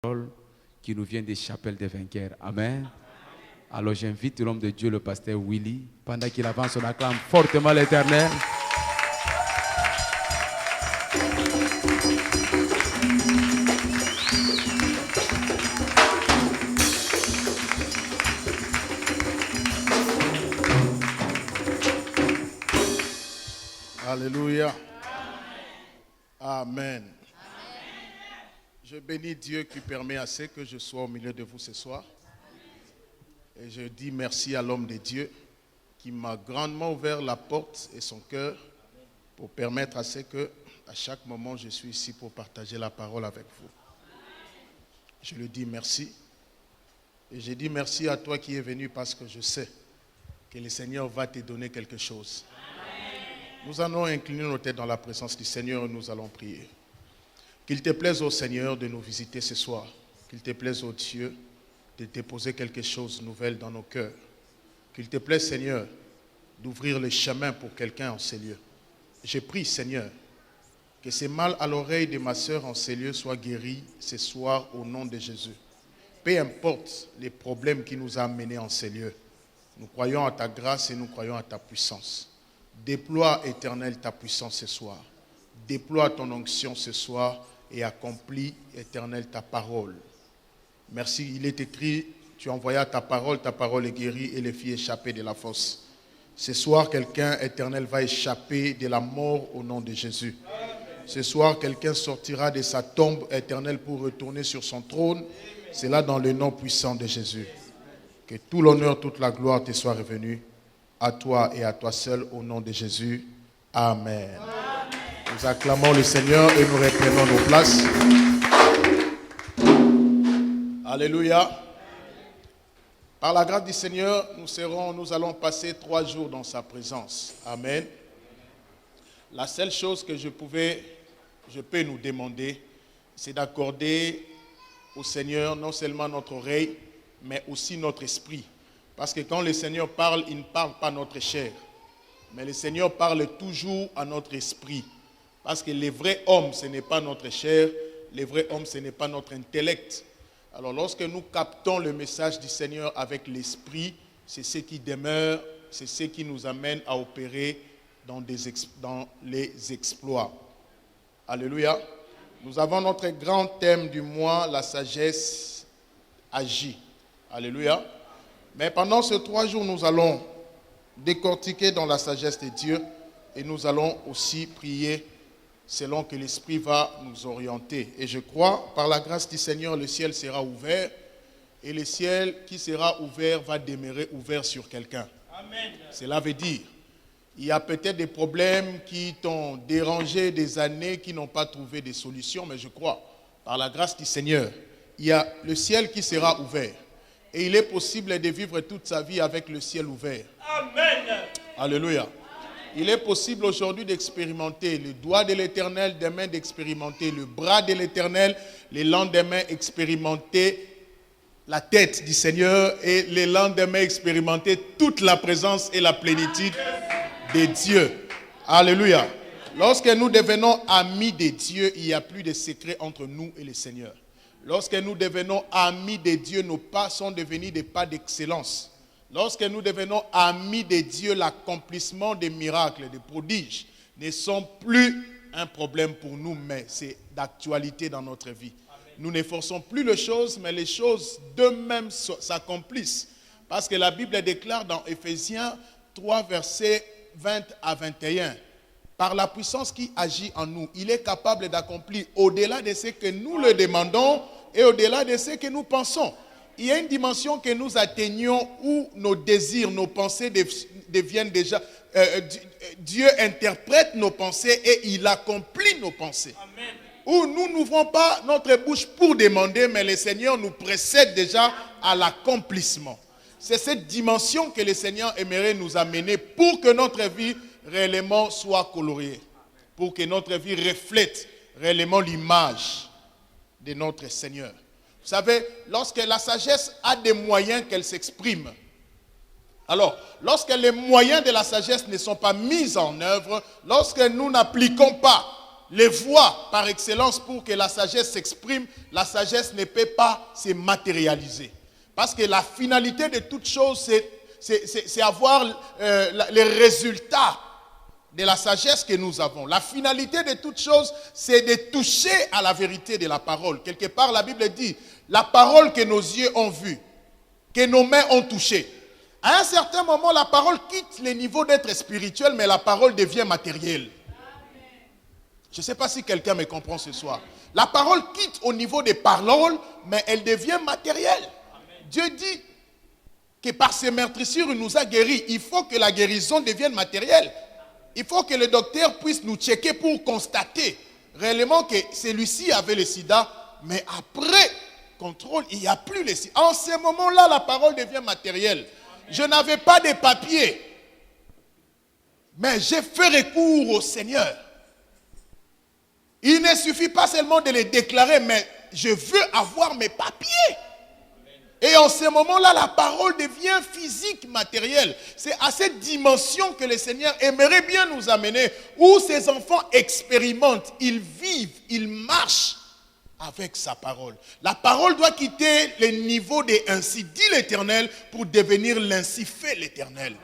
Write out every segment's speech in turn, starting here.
parole qui nous vient des chapelles des vainqueurs. Amen. Alors j'invite l'homme de Dieu, le pasteur Willy, pendant qu'il avance, on acclame fortement l'Éternel. Alléluia. Amen. Je bénis Dieu qui permet assez que je sois au milieu de vous ce soir. Et je dis merci à l'homme de Dieu qui m'a grandement ouvert la porte et son cœur pour permettre à ce que, à chaque moment, je suis ici pour partager la parole avec vous. Je lui dis merci. Et je dis merci à toi qui es venu parce que je sais que le Seigneur va te donner quelque chose. Nous allons incliner nos têtes dans la présence du Seigneur et nous allons prier. Qu'il te plaise, ô Seigneur, de nous visiter ce soir. Qu'il te plaise, ô Dieu, de déposer quelque chose de nouvel dans nos cœurs. Qu'il te plaise, Seigneur, d'ouvrir le chemin pour quelqu'un en ces lieux. Je prie, Seigneur, que ces mal à l'oreille de ma sœur en ces lieux soient guéris ce soir au nom de Jésus. Peu importe les problèmes qui nous ont amenés en ces lieux. Nous croyons à ta grâce et nous croyons à ta puissance. Déploie, Éternel, ta puissance ce soir. Déploie ton onction ce soir et accomplis, Éternel, ta parole. Merci, il est écrit, tu envoyas ta parole est guérie et les filles échappées de la fosse. Ce soir, quelqu'un, Éternel, va échapper de la mort au nom de Jésus. Ce soir, quelqu'un sortira de sa tombe, Éternel, pour retourner sur son trône. C'est là dans le nom puissant de Jésus. Que tout l'honneur, toute la gloire te soit revenue. À toi et à toi seul, au nom de Jésus. Amen. Nous acclamons le Seigneur et nous reprenons nos places. Alléluia. Par la grâce du Seigneur, nous allons passer 3 jours dans sa présence. Amen. La seule chose que je peux nous demander, c'est d'accorder au Seigneur non seulement notre oreille, mais aussi notre esprit. Parce que quand le Seigneur parle, il ne parle pas à notre chair. Mais le Seigneur parle toujours à notre esprit. Parce que le vrai homme, ce n'est pas notre chair. Le vrai homme, ce n'est pas notre intellect. Alors lorsque nous captons le message du Seigneur avec l'esprit, c'est ce qui demeure, c'est ce qui nous amène à opérer dans les exploits. Alléluia. Nous avons notre grand thème du mois, la sagesse agit. Alléluia. Mais pendant ces 3 jours, nous allons décortiquer dans la sagesse de Dieu et nous allons aussi prier selon que l'Esprit va nous orienter. Et je crois, par la grâce du Seigneur, le ciel sera ouvert et le ciel qui sera ouvert va demeurer ouvert sur quelqu'un. Amen. Cela veut dire, il y a peut-être des problèmes qui t'ont dérangé des années, qui n'ont pas trouvé de solution, mais je crois, par la grâce du Seigneur, il y a le ciel qui sera ouvert. Et il est possible de vivre toute sa vie avec le ciel ouvert. Amen. Alléluia. Il est possible aujourd'hui d'expérimenter le doigt de l'Éternel, demain d'expérimenter le bras de l'Éternel, le lendemain expérimenter la tête du Seigneur et le lendemain expérimenter toute la présence et la plénitude de Dieu. Alléluia. Lorsque nous devenons amis de Dieu, il n'y a plus de secret entre nous et le Seigneur. Lorsque nous devenons amis de Dieu, nos pas sont devenus des pas d'excellence. Lorsque nous devenons amis de Dieu, l'accomplissement des miracles, des prodiges, ne sont plus un problème pour nous, mais c'est d'actualité dans notre vie. Amen. Nous ne forçons plus les choses, mais les choses d'eux-mêmes s'accomplissent. Parce que la Bible déclare dans Éphésiens 3, versets 20 à 21, par la puissance qui agit en nous, il est capable d'accomplir au-delà de ce que nous le demandons et au-delà de ce que nous pensons. Il y a une dimension que nous atteignons où nos désirs, nos pensées deviennent déjà... Dieu interprète nos pensées et il accomplit nos pensées. Amen. Où nous n'ouvrons pas notre bouche pour demander, mais le Seigneur nous précède déjà à l'accomplissement. C'est cette dimension que le Seigneur aimerait nous amener pour que notre vie réellement soit coloriée, pour que notre vie reflète réellement l'image de notre Seigneur. Vous savez, lorsque la sagesse a des moyens qu'elle s'exprime, alors, lorsque les moyens de la sagesse ne sont pas mis en œuvre, lorsque nous n'appliquons pas les voies par excellence pour que la sagesse s'exprime, la sagesse ne peut pas se matérialiser. Parce que la finalité de toute chose, c'est avoir les résultats de la sagesse que nous avons. La finalité de toute chose, c'est de toucher à la vérité de la parole. Quelque part, la Bible dit, la parole que nos yeux ont vue, que nos mains ont touchée. À un certain moment, la parole quitte le niveau d'être spirituel, mais la parole devient matérielle. Je ne sais pas si quelqu'un me comprend ce soir. La parole quitte au niveau des paroles, mais elle devient matérielle. Dieu dit que par ses meurtrissures, il nous a guéris. Il faut que la guérison devienne matérielle. Il faut que le docteur puisse nous checker pour constater réellement que celui-ci avait le sida, mais après contrôle, il n'y a plus le sida. En ce moment-là, la parole devient matérielle. Je n'avais pas de papiers, mais j'ai fait recours au Seigneur. Il ne suffit pas seulement de les déclarer, mais je veux avoir mes papiers. Et en ce moment-là, la parole devient physique, matérielle. C'est à cette dimension que le Seigneur aimerait bien nous amener, où ses enfants expérimentent, ils vivent, ils marchent avec sa parole. La parole doit quitter le niveau de ainsi dit l'Éternel pour devenir l'ainsi fait l'Éternel.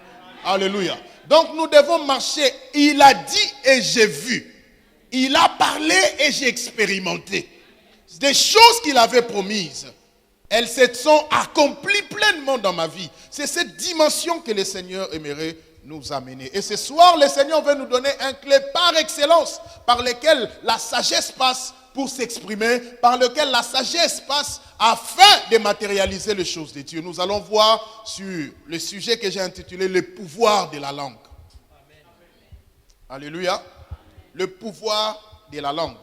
Alléluia. Donc nous devons marcher. Il a dit et j'ai vu. Il a parlé et j'ai expérimenté. Des choses qu'il avait promises, elles se sont accomplies pleinement dans ma vie. C'est cette dimension que le Seigneur aimerait nous amener. Et ce soir, le Seigneur veut nous donner un clé par excellence, par lequel la sagesse passe pour s'exprimer, par lequel la sagesse passe afin de matérialiser les choses de Dieu. Nous allons voir sur le sujet que j'ai intitulé « Le pouvoir de la langue ». Alléluia. Le pouvoir de la langue.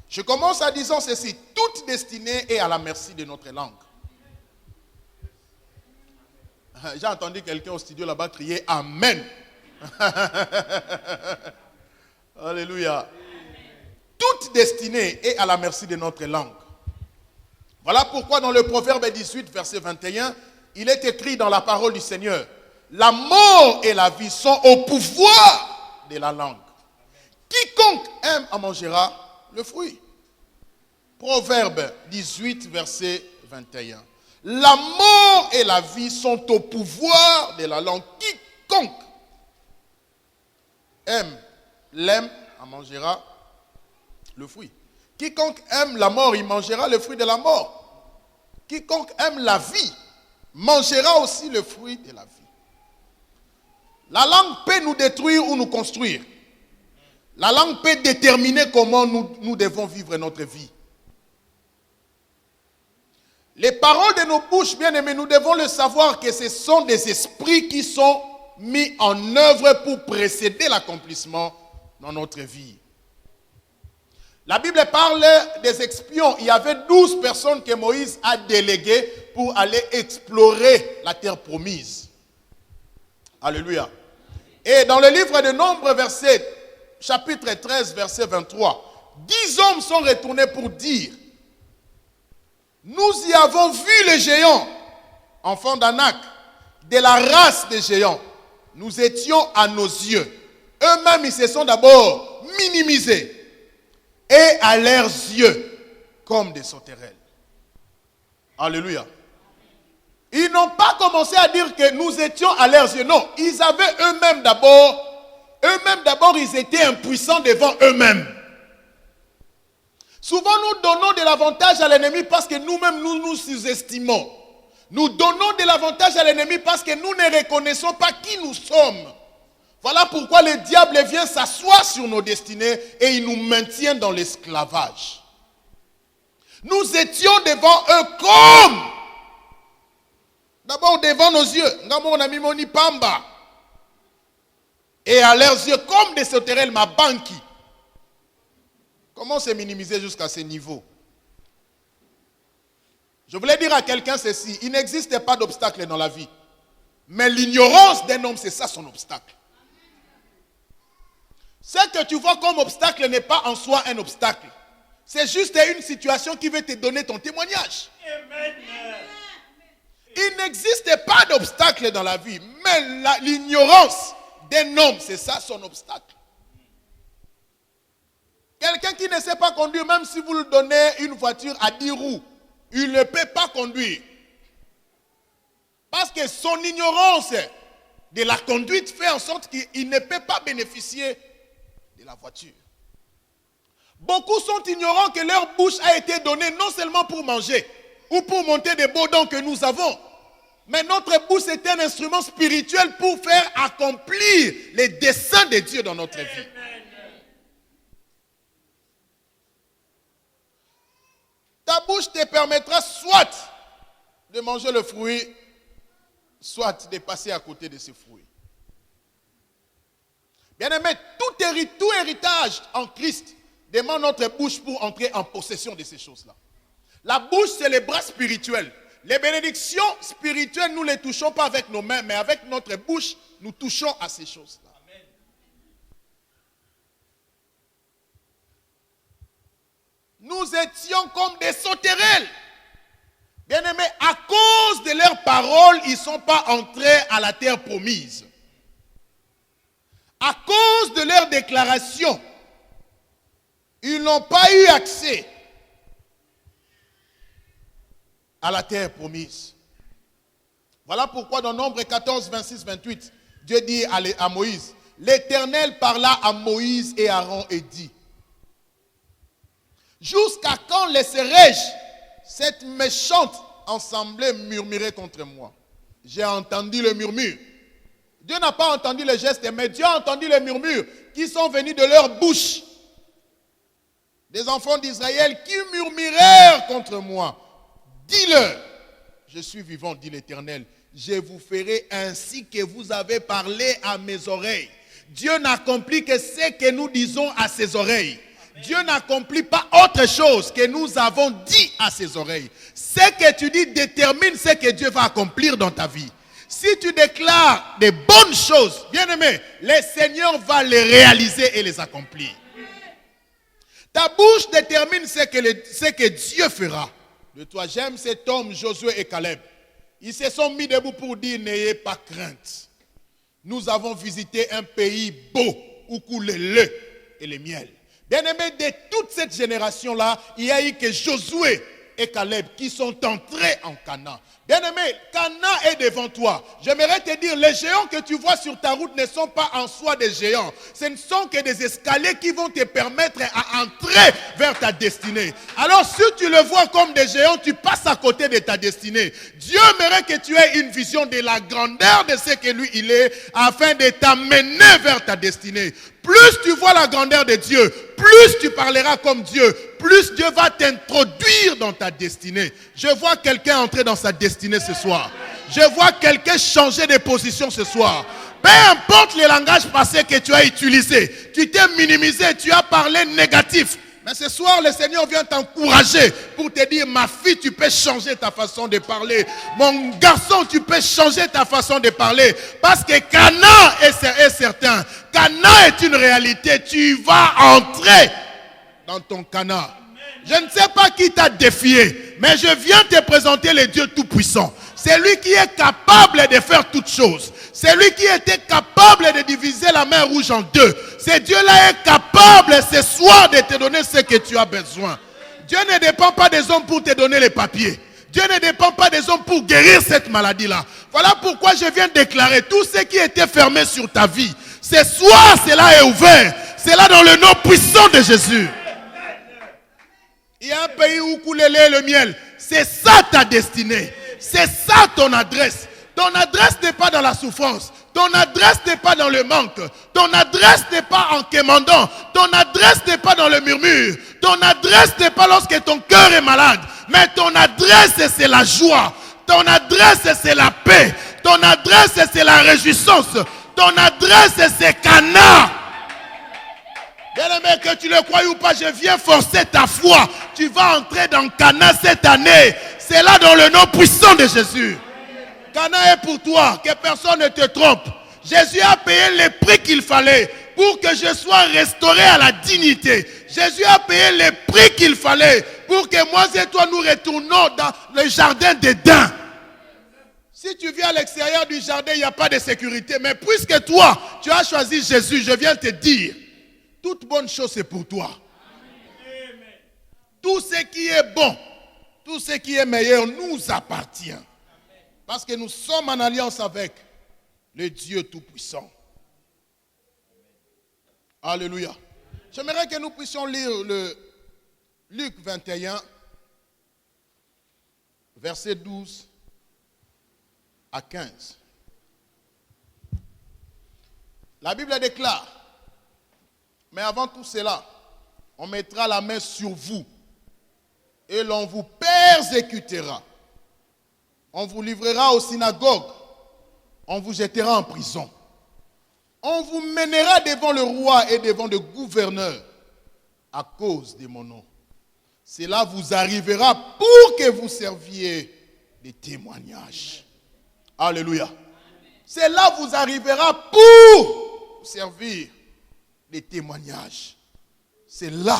Je commence en disant ceci. Toute destinée est à la merci de notre langue. J'ai entendu quelqu'un au studio là-bas crier « Amen ». Alléluia. Toute destinée est à la merci de notre langue. Voilà pourquoi dans le Proverbe 18, verset 21, il est écrit dans la parole du Seigneur, « La mort et la vie sont au pouvoir de la langue. Quiconque aime en mangera le fruit. » Proverbe 18, verset 21. « La mort et la vie sont au pouvoir de la langue. Quiconque l'aime en mangera le fruit. Quiconque aime la mort, il mangera le fruit de la mort. Quiconque aime la vie, mangera aussi le fruit de la vie. » La langue peut nous détruire ou nous construire. La langue peut déterminer comment nous devons vivre notre vie. Les paroles de nos bouches, bien aimés, nous devons le savoir que ce sont des esprits qui sont mis en œuvre pour précéder l'accomplissement dans notre vie. La Bible parle des espions. Il y avait 12 personnes que Moïse a déléguées pour aller explorer la terre promise. Alléluia. Et dans le livre de Nombres, chapitre 13, verset 23, 10 hommes sont retournés pour dire: nous y avons vu les géants, enfants d'Anak, de la race des géants. Nous étions à nos yeux. Eux-mêmes, ils se sont d'abord minimisés. Et à leurs yeux, comme des sauterelles. Alléluia. Ils n'ont pas commencé à dire que nous étions à leurs yeux. Non, ils avaient eux-mêmes d'abord, ils étaient impuissants devant eux-mêmes. Souvent, nous donnons de l'avantage à l'ennemi parce que nous-mêmes, nous nous sous-estimons. Nous donnons de l'avantage à l'ennemi parce que nous ne reconnaissons pas qui nous sommes. Voilà pourquoi le diable vient s'asseoir sur nos destinées et il nous maintient dans l'esclavage. Nous étions devant eux comme, d'abord devant nos yeux, et à leurs yeux comme des sauterelles, ma banqui. Comment se minimiser jusqu'à ce niveau? Je voulais dire à quelqu'un ceci, il n'existe pas d'obstacle dans la vie. Mais l'ignorance d'un homme, c'est ça son obstacle. Ce que tu vois comme obstacle n'est pas en soi un obstacle. C'est juste une situation qui veut te donner ton témoignage. Amen. Il n'existe pas d'obstacle dans la vie, mais l'ignorance d'un homme, c'est ça son obstacle. Quelqu'un qui ne sait pas conduire, même si vous lui donnez une voiture à 10 roues, il ne peut pas conduire. Parce que son ignorance de la conduite fait en sorte qu'il ne peut pas bénéficier de la voiture. Beaucoup sont ignorants que leur bouche a été donnée non seulement pour manger ou pour monter des beaux dons que nous avons, mais notre bouche est un instrument spirituel pour faire accomplir les desseins de Dieu dans notre vie. Ta bouche te permettra soit de manger le fruit, soit de passer à côté de ce fruit. Bien-aimé, tout héritage en Christ demande notre bouche pour entrer en possession de ces choses-là. La bouche, c'est les bras spirituels. Les bénédictions spirituelles, nous ne les touchons pas avec nos mains, mais avec notre bouche, nous touchons à ces choses-là. Amen. Nous étions comme des sauterelles. Bien-aimés, à cause de leurs paroles, ils ne sont pas entrés à la terre promise. À cause de leurs déclarations, ils n'ont pas eu accès à la terre promise. Voilà pourquoi dans Nombre 14, 26, 28, Dieu dit à Moïse, l'Éternel parla à Moïse et Aaron et dit, jusqu'à quand laisserai-je cette méchante assemblée murmurer contre moi? J'ai entendu le murmure. Dieu n'a pas entendu les gestes, mais Dieu a entendu les murmures qui sont venus de leur bouche. Des enfants d'Israël qui murmurèrent contre moi. Dis-leur, je suis vivant, dit l'Éternel. Je vous ferai ainsi que vous avez parlé à mes oreilles. Dieu n'accomplit que ce que nous disons à ses oreilles. Dieu n'accomplit pas autre chose que nous avons dit à ses oreilles. Ce que tu dis détermine ce que Dieu va accomplir dans ta vie. Si tu déclares des bonnes choses, bien-aimé, le Seigneur va les réaliser et les accomplir. Ta bouche détermine ce que Dieu fera. De toi, j'aime cet homme, Josué et Caleb. Ils se sont mis debout pour dire, n'ayez pas crainte. Nous avons visité un pays beau où coule le lait et le miel. Bien-aimé, de toute cette génération-là, il y a eu que Josué et Caleb qui sont entrés en Canaan. Bien-aimé, Canaan est devant toi. J'aimerais te dire, les géants que tu vois sur ta route ne sont pas en soi des géants. Ce ne sont que des escaliers qui vont te permettre à entrer vers ta destinée. Alors si tu le vois comme des géants, tu passes à côté de ta destinée. Dieu aimerait que tu aies une vision de la grandeur de ce que lui il est, afin de t'amener vers ta destinée. Plus tu vois la grandeur de Dieu, plus tu parleras comme Dieu, plus Dieu va t'introduire dans ta destinée. Je vois quelqu'un entrer dans sa destinée ce soir. Je vois quelqu'un changer de position ce soir. Peu importe les langages passés que tu as utilisés, tu t'es minimisé, tu as parlé négatif. Mais ce soir, le Seigneur vient t'encourager pour te dire, ma fille, tu peux changer ta façon de parler. Mon garçon, tu peux changer ta façon de parler. Parce que Canaan est certain. Canaan est une réalité. Tu vas entrer dans ton Canaan. Je ne sais pas qui t'a défié, mais je viens te présenter le Dieu Tout-Puissant. C'est lui qui est capable de faire toutes choses. C'est lui qui était capable de diviser la mer Rouge en deux. Ce Dieu-là est capable ce soir de te donner ce que tu as besoin. Dieu ne dépend pas des hommes pour te donner les papiers. Dieu ne dépend pas des hommes pour guérir cette maladie-là. Voilà pourquoi je viens déclarer tout ce qui était fermé sur ta vie. Ce soir, cela est ouvert. C'est là dans le nom puissant de Jésus. Il y a un pays où coule le lait et le miel. C'est ça ta destinée. C'est ça ton adresse. Ton adresse n'est pas dans la souffrance. Ton adresse n'est pas dans le manque. Ton adresse n'est pas en quémandant. Ton adresse n'est pas dans le murmure. Ton adresse n'est pas lorsque ton cœur est malade. Mais ton adresse, c'est la joie. Ton adresse, c'est la paix. Ton adresse, c'est la réjouissance. Ton adresse, c'est Canaan. Bien-aimé, que tu le crois ou pas, je viens forcer ta foi. Tu vas entrer dans Canaan cette année. C'est là dans le nom puissant de Jésus. Canaan est pour toi, que personne ne te trompe. Jésus a payé le prix qu'il fallait pour que je sois restauré à la dignité. Jésus a payé le prix qu'il fallait pour que moi et toi nous retournons dans le jardin d'Éden. Si tu viens à l'extérieur du jardin, il n'y a pas de sécurité. Mais puisque toi, tu as choisi Jésus, je viens te dire, toute bonne chose est pour toi. Tout ce qui est bon, tout ce qui est meilleur nous appartient. Parce que nous sommes en alliance avec le Dieu Tout-Puissant. Alléluia. J'aimerais que nous puissions lire le Luc 21, verset 12 à 15. La Bible déclare, mais avant tout cela, on mettra la main sur vous et l'on vous persécutera. On vous livrera aux synagogues, on vous jettera en prison. On vous mènera devant le roi et devant le gouverneur à cause de mon nom. Cela vous arrivera pour que vous serviez de témoignages. Alléluia. Cela vous arrivera pour servir de témoignages. Cela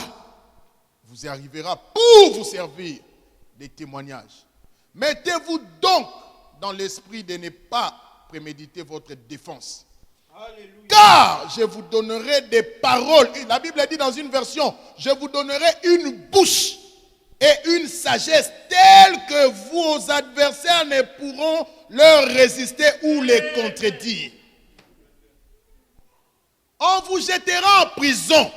vous arrivera pour vous servir de témoignages. Mettez-vous donc dans l'esprit de ne pas préméditer votre défense. Alléluia. Car je vous donnerai des paroles. La Bible dit dans une version, je vous donnerai une bouche et une sagesse telle que vos adversaires ne pourront leur résister ou les contredire. On vous jettera en prison.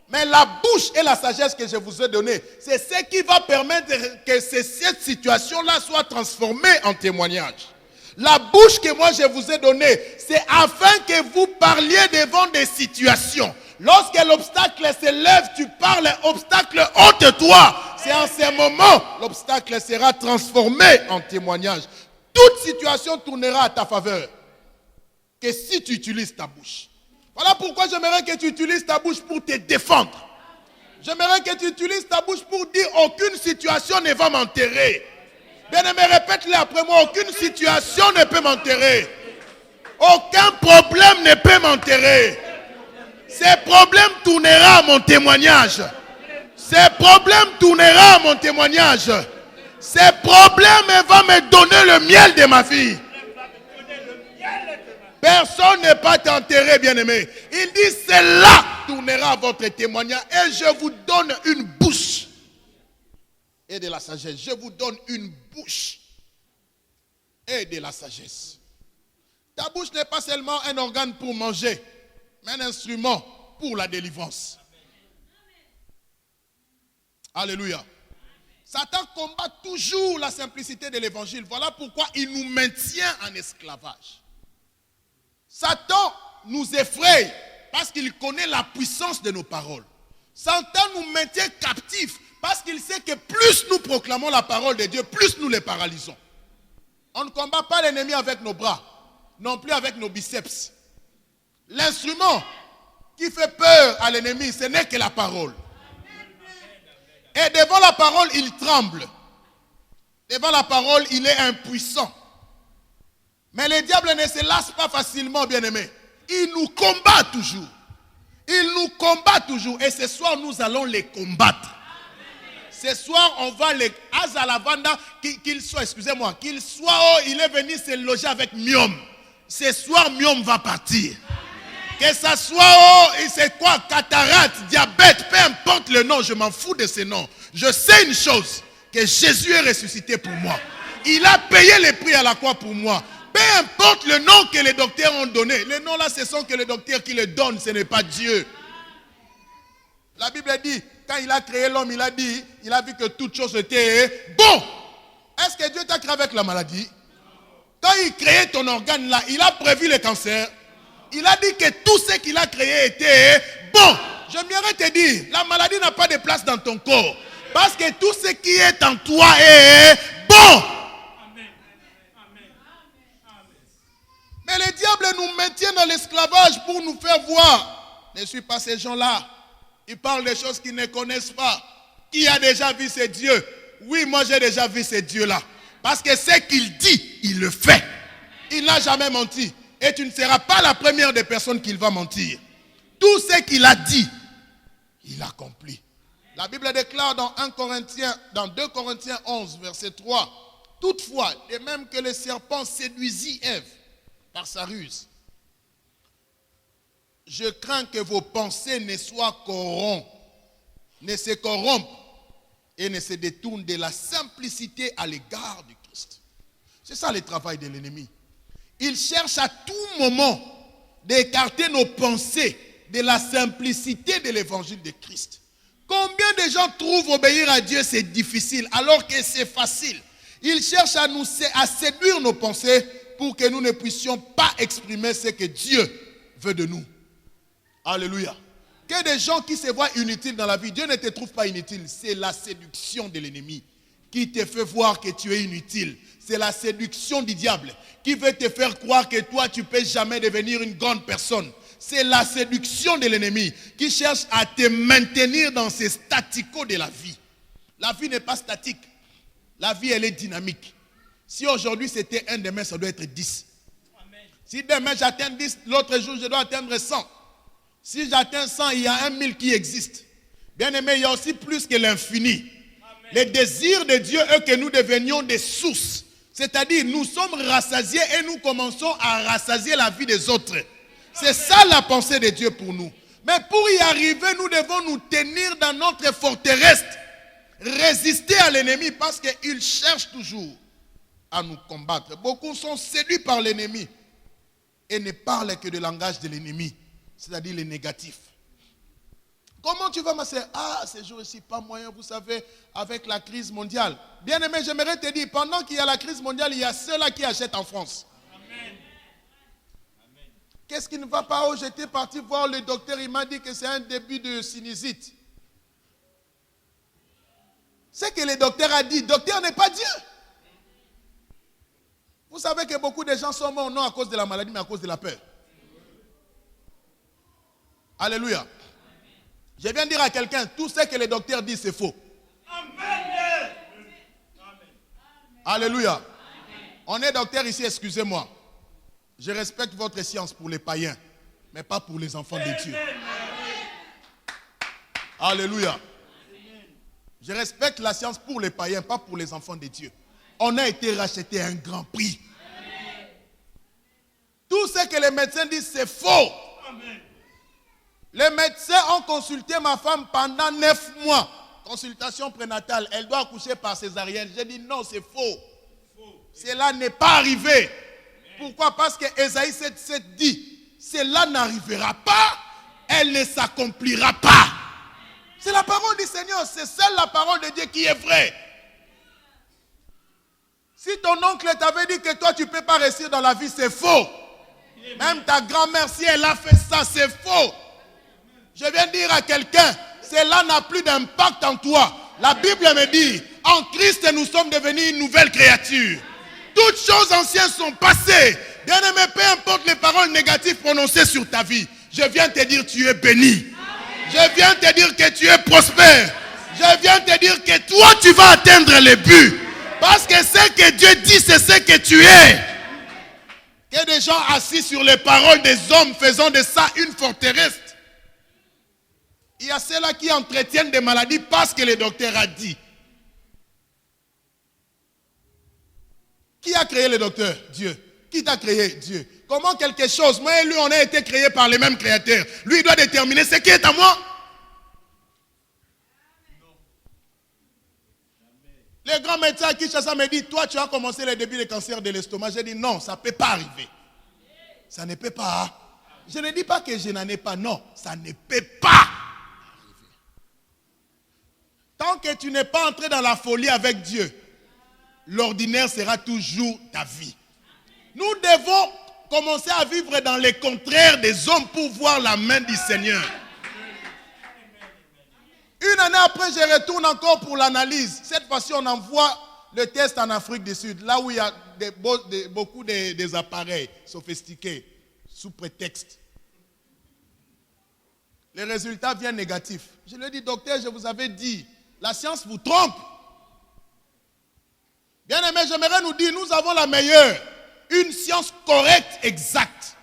Mais la bouche et la sagesse que je vous ai donnée, c'est ce qui va permettre que cette situation-là soit transformée en témoignage. La bouche que moi je vous ai donnée, c'est afin que vous parliez devant des situations. Lorsque l'obstacle se lève, tu parles, obstacle ôte toi. C'est en ce moment, l'obstacle sera transformé en témoignage. Toute situation tournera à ta faveur. Que si tu utilises ta bouche. Voilà pourquoi j'aimerais que tu utilises ta bouche pour te défendre. J'aimerais que tu utilises ta bouche pour dire aucune situation ne va m'enterrer. Bien-aimé, répète-le après moi. Aucune situation ne peut m'enterrer. Aucun problème ne peut m'enterrer. Ces problèmes tournera à mon témoignage. Ces problèmes tournera à mon témoignage. Ces problèmes vont me donner le miel de ma vie. Personne n'est pas enterré, bien-aimé. Il dit, cela tournera à votre témoignage et je vous donne une bouche et de la sagesse. Je vous donne une bouche et de la sagesse. Ta bouche n'est pas seulement un organe pour manger, mais un instrument pour la délivrance. Alléluia. Satan combat toujours la simplicité de l'évangile. Voilà pourquoi il nous maintient en esclavage. Satan nous effraie parce qu'il connaît la puissance de nos paroles. Satan nous maintient captifs parce qu'il sait que plus nous proclamons la parole de Dieu, plus nous les paralysons. On ne combat pas l'ennemi avec nos bras, non plus avec nos biceps. L'instrument qui fait peur à l'ennemi, ce n'est que la parole. Et devant la parole, il tremble. Devant la parole, il est impuissant. Mais le diable ne se lasse pas facilement, bien-aimé. Il nous combat toujours. Il nous combat toujours. Et ce soir, nous allons les combattre. Ce soir, on va les... Azalavanda, qu'il soit, excusez-moi, qu'il soit, il est venu se loger avec Miom. Ce soir, Miom va partir. Que ça soit, c'est quoi, cataracte, diabète, peu importe le nom, je m'en fous de ces noms. Je sais une chose, que Jésus est ressuscité pour moi. Il a payé le prix à la croix pour moi. Peu importe le nom que les docteurs ont donné. Les noms là, ce sont que les docteurs qui les donnent, ce n'est pas Dieu. La Bible dit, quand il a créé l'homme, il a dit, il a vu que toute chose était bon. Est-ce que Dieu t'a créé avec la maladie? Quand il créait ton organe là, il a prévu le cancer. Il a dit que tout ce qu'il a créé était bon. J'aimerais te dire, la maladie n'a pas de place dans ton corps. Parce que tout ce qui est en toi est bon. Mais le diable nous maintient dans l'esclavage pour nous faire voir. Ne suis pas ces gens-là. Ils parlent des choses qu'ils ne connaissent pas. Qui a déjà vu ces dieux? Oui, moi j'ai déjà vu ces dieux-là. Parce que ce qu'il dit, il le fait. Il n'a jamais menti. Et tu ne seras pas la première des personnes qu'il va mentir. Tout ce qu'il a dit, il accomplit. La Bible déclare dans 2 Corinthiens 11, verset 3. Toutefois, de même que le serpent séduisit Ève par sa ruse, je crains que vos pensées ne se corrompent et ne se détourne de la simplicité à l'égard du Christ. C'est ça le travail de l'ennemi. Il cherche à tout moment d'écarter nos pensées de la simplicité de l'évangile de Christ. Combien de gens trouvent obéir à Dieu c'est difficile alors que c'est facile? Il cherche à séduire nos pensées pour que nous ne puissions pas exprimer ce que Dieu veut de nous. Alléluia. Que des gens qui se voient inutiles dans la vie, Dieu ne te trouve pas inutile. C'est la séduction de l'ennemi qui te fait voir que tu es inutile. C'est la séduction du diable qui veut te faire croire que toi, tu ne peux jamais devenir une grande personne. C'est la séduction de l'ennemi qui cherche à te maintenir dans ces staticos de la vie. La vie n'est pas statique. La vie, elle est dynamique. Si aujourd'hui c'était 1, demain ça doit être 10. Amen. Si demain j'atteins 10, l'autre jour je dois atteindre 100. Si j'atteins 100, il y a 1000 qui existent. Bien aimé, il y a aussi plus que l'infini. Le désir de Dieu est que nous devenions des sources. C'est-à-dire, nous sommes rassasiés et nous commençons à rassasier la vie des autres. C'est ça la pensée de Dieu pour nous. Mais pour y arriver, nous devons nous tenir dans notre forteresse. Résister à l'ennemi parce qu'il cherche toujours à nous combattre. Beaucoup sont séduits par l'ennemi et ne parlent que du langage de l'ennemi, c'est-à-dire le négatif. Comment tu vas, ma soeur? Ah, ces jours-ci, pas moyen, vous savez, avec la crise mondiale. Bien aimé, j'aimerais te dire, pendant qu'il y a la crise mondiale, il y a ceux-là qui achètent en France. Amen. Qu'est-ce qui ne va pas? Oh, j'étais parti voir le docteur, il m'a dit que c'est un début de sinusite. C'est que le docteur a dit, docteur n'est pas Dieu. Vous savez que beaucoup de gens sont morts non à cause de la maladie, mais à cause de la peur. Alléluia. Je viens de dire à quelqu'un, tout ce que le docteur dit, c'est faux. Amen. Alléluia. Amen. On est docteur ici, excusez-moi. Je respecte votre science pour les païens, mais pas pour les enfants de Dieu. Alléluia. Je respecte la science pour les païens, pas pour les enfants de Dieu. On a été racheté à un grand prix. Amen. Tout ce que les médecins disent, c'est faux. Amen. Les médecins ont consulté ma femme pendant 9 mois. Consultation prénatale. Elle doit accoucher par césarienne. J'ai dit non, c'est faux. Cela n'est pas arrivé. Amen. Pourquoi? Parce que Ésaïe 7,7 dit, cela n'arrivera pas, elle ne s'accomplira pas. C'est la parole du Seigneur, c'est celle la parole de Dieu qui est vraie. Si ton oncle t'avait dit que toi tu ne peux pas réussir dans la vie, c'est faux. Même ta grand-mère, si elle a fait ça, c'est faux. Je viens de dire à quelqu'un, cela n'a plus d'impact en toi. La Bible me dit, en Christ nous sommes devenus une nouvelle créature. Toutes choses anciennes sont passées. Bien-aimé, peu importe les paroles négatives prononcées sur ta vie, je viens te dire tu es béni. Je viens te dire que tu es prospère. Je viens te dire que toi tu vas atteindre les buts. Parce que ce que Dieu dit, c'est ce que tu es. Que des gens assis sur les paroles des hommes faisant de ça une forteresse. Il y a ceux-là qui entretiennent des maladies parce que le docteur a dit. Qui a créé le docteur? Dieu. Qui t'a créé? Dieu. Comment quelque chose, moi et lui, on a été créés par les mêmes créateurs. Lui, il doit déterminer ce qui est à moi. Le grand médecin à Kinshasa me dit, toi, tu as commencé le début du cancer de l'estomac. J'ai dit, non, ça ne peut pas arriver. Ça ne peut pas. Je ne dis pas que je n'en ai pas. Non, ça ne peut pas arriver. Tant que tu n'es pas entré dans la folie avec Dieu, l'ordinaire sera toujours ta vie. Nous devons commencer à vivre dans les contraires des hommes pour voir la main du Seigneur. Une année après, je retourne encore pour l'analyse. Cette fois-ci, on envoie le test en Afrique du Sud, là où il y a beaucoup des appareils sophistiqués, sous prétexte. Les résultats viennent négatifs. Je lui ai dit, docteur, je vous avais dit, la science vous trompe. Bien aimé, j'aimerais nous dire, nous avons la meilleure. Une science correcte, exacte.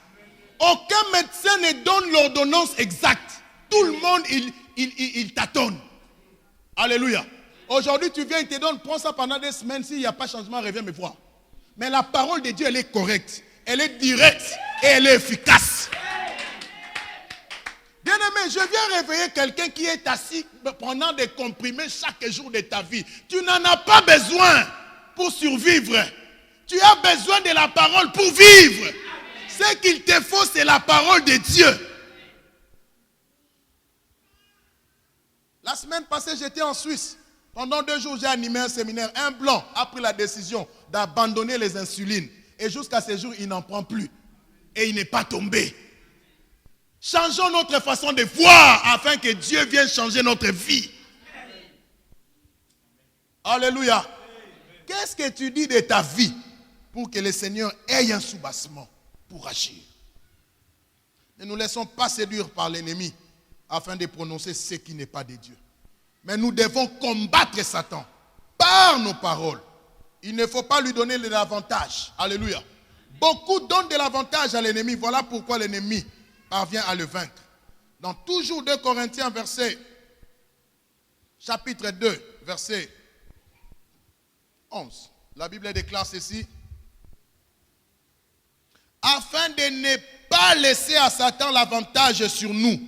Aucun médecin ne donne l'ordonnance exacte. Tout le monde, il tâtonne. Alléluia. Aujourd'hui, tu viens, il te donne, prends ça pendant des semaines. S'il n'y a pas de changement, reviens me voir. Mais la parole de Dieu, elle est correcte. Elle est directe et elle est efficace. Bien Bien-aimé, je viens réveiller quelqu'un qui est assis prenant des comprimés chaque jour de ta vie. Tu n'en as pas besoin pour survivre. Tu as besoin de la parole pour vivre. Ce qu'il te faut, c'est la parole de Dieu. La semaine passée, j'étais en Suisse. Pendant 2 jours, j'ai animé un séminaire. Un blanc a pris la décision d'abandonner les insulines. Et jusqu'à ce jour, il n'en prend plus. Et il n'est pas tombé. Changeons notre façon de voir afin que Dieu vienne changer notre vie. Alléluia. Qu'est-ce que tu dis de ta vie pour que le Seigneur ait un soubassement pour agir? Ne nous laissons pas séduire par l'ennemi afin de prononcer ce qui n'est pas de Dieu. Mais nous devons combattre Satan par nos paroles. Il ne faut pas lui donner de l'avantage. Alléluia. Beaucoup donnent de l'avantage à l'ennemi. Voilà pourquoi l'ennemi parvient à le vaincre. Dans toujours 2 Corinthiens, chapitre 2, verset 11. La Bible déclare ceci. Afin de ne pas laisser à Satan l'avantage sur nous,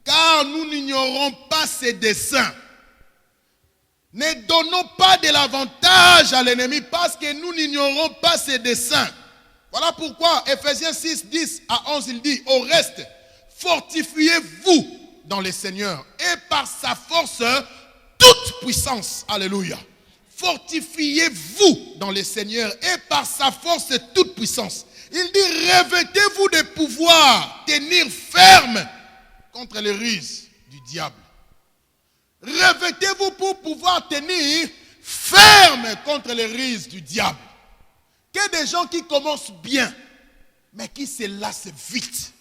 car nous n'ignorons pas ses desseins. Ne donnons pas de l'avantage à l'ennemi parce que nous n'ignorons pas ses desseins. Voilà pourquoi Ephésiens 6, 10 à 11, il dit, au reste, fortifiez-vous dans le Seigneur et par sa force, toute puissance. Alléluia. Fortifiez-vous dans le Seigneur et par sa force, toute puissance. Il dit, revêtez-vous de pouvoir tenir ferme contre les ruses du diable. Revêtez-vous pour pouvoir tenir ferme contre les ruses du diable. Que des gens qui commencent bien, mais qui se lassent vite.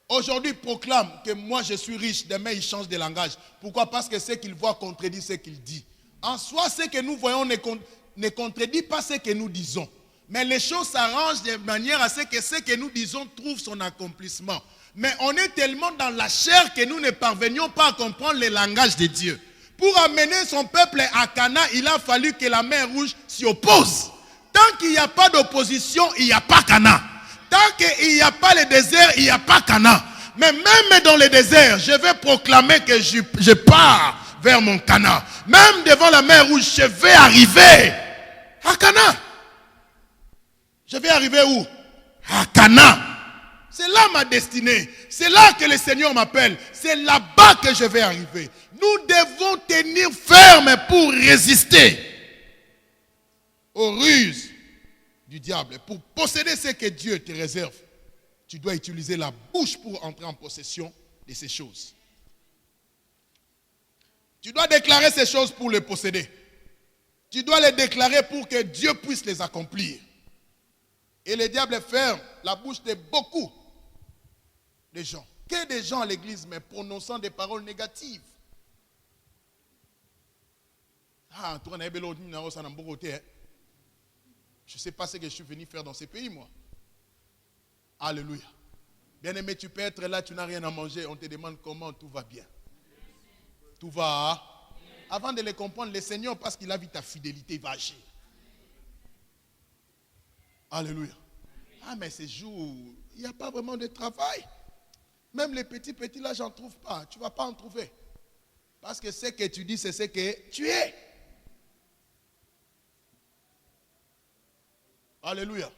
Aujourd'hui, proclament que moi je suis riche, demain ils changent de langage. Pourquoi? Parce que ce qu'ils voient contredit ce qu'il dit. En soi, ce que nous voyons ne contredit pas ce que nous disons. Mais les choses s'arrangent de manière à ce que nous disons trouve son accomplissement. Mais on est tellement dans la chair que nous ne parvenions pas à comprendre le langage de Dieu. Pour amener son peuple à Cana, il a fallu que la mer Rouge s'y oppose. Tant qu'il n'y a pas d'opposition, il n'y a pas Cana. Tant qu'il n'y a pas le désert, il n'y a pas Cana. Mais même dans le désert, je vais proclamer que je pars vers mon Cana. Même devant la mer Rouge, je vais arriver à Cana. Je vais arriver où? À Cana. C'est là ma destinée. C'est là que le Seigneur m'appelle. C'est là-bas que je vais arriver. Nous devons tenir ferme pour résister aux ruses du diable. Pour posséder ce que Dieu te réserve, tu dois utiliser la bouche pour entrer en possession de ces choses. Tu dois déclarer ces choses pour les posséder. Tu dois les déclarer pour que Dieu puisse les accomplir. Et le diable ferme la bouche de beaucoup de gens. Que des gens à l'église, mais prononçant des paroles négatives. Ah, je ne sais pas ce que je suis venu faire dans ces pays, moi. Alléluia. Bien-aimé, tu peux être là, tu n'as rien à manger. On te demande comment, tout va bien. Tout va. Avant de le comprendre, le Seigneur, parce qu'il a vu ta fidélité, il va agir. Alléluia. Ah, mais ces jours, il n'y a pas vraiment de travail. Même les petits là, j'en trouve pas. Tu ne vas pas en trouver. Parce que ce que tu dis, c'est ce que tu es. Alléluia.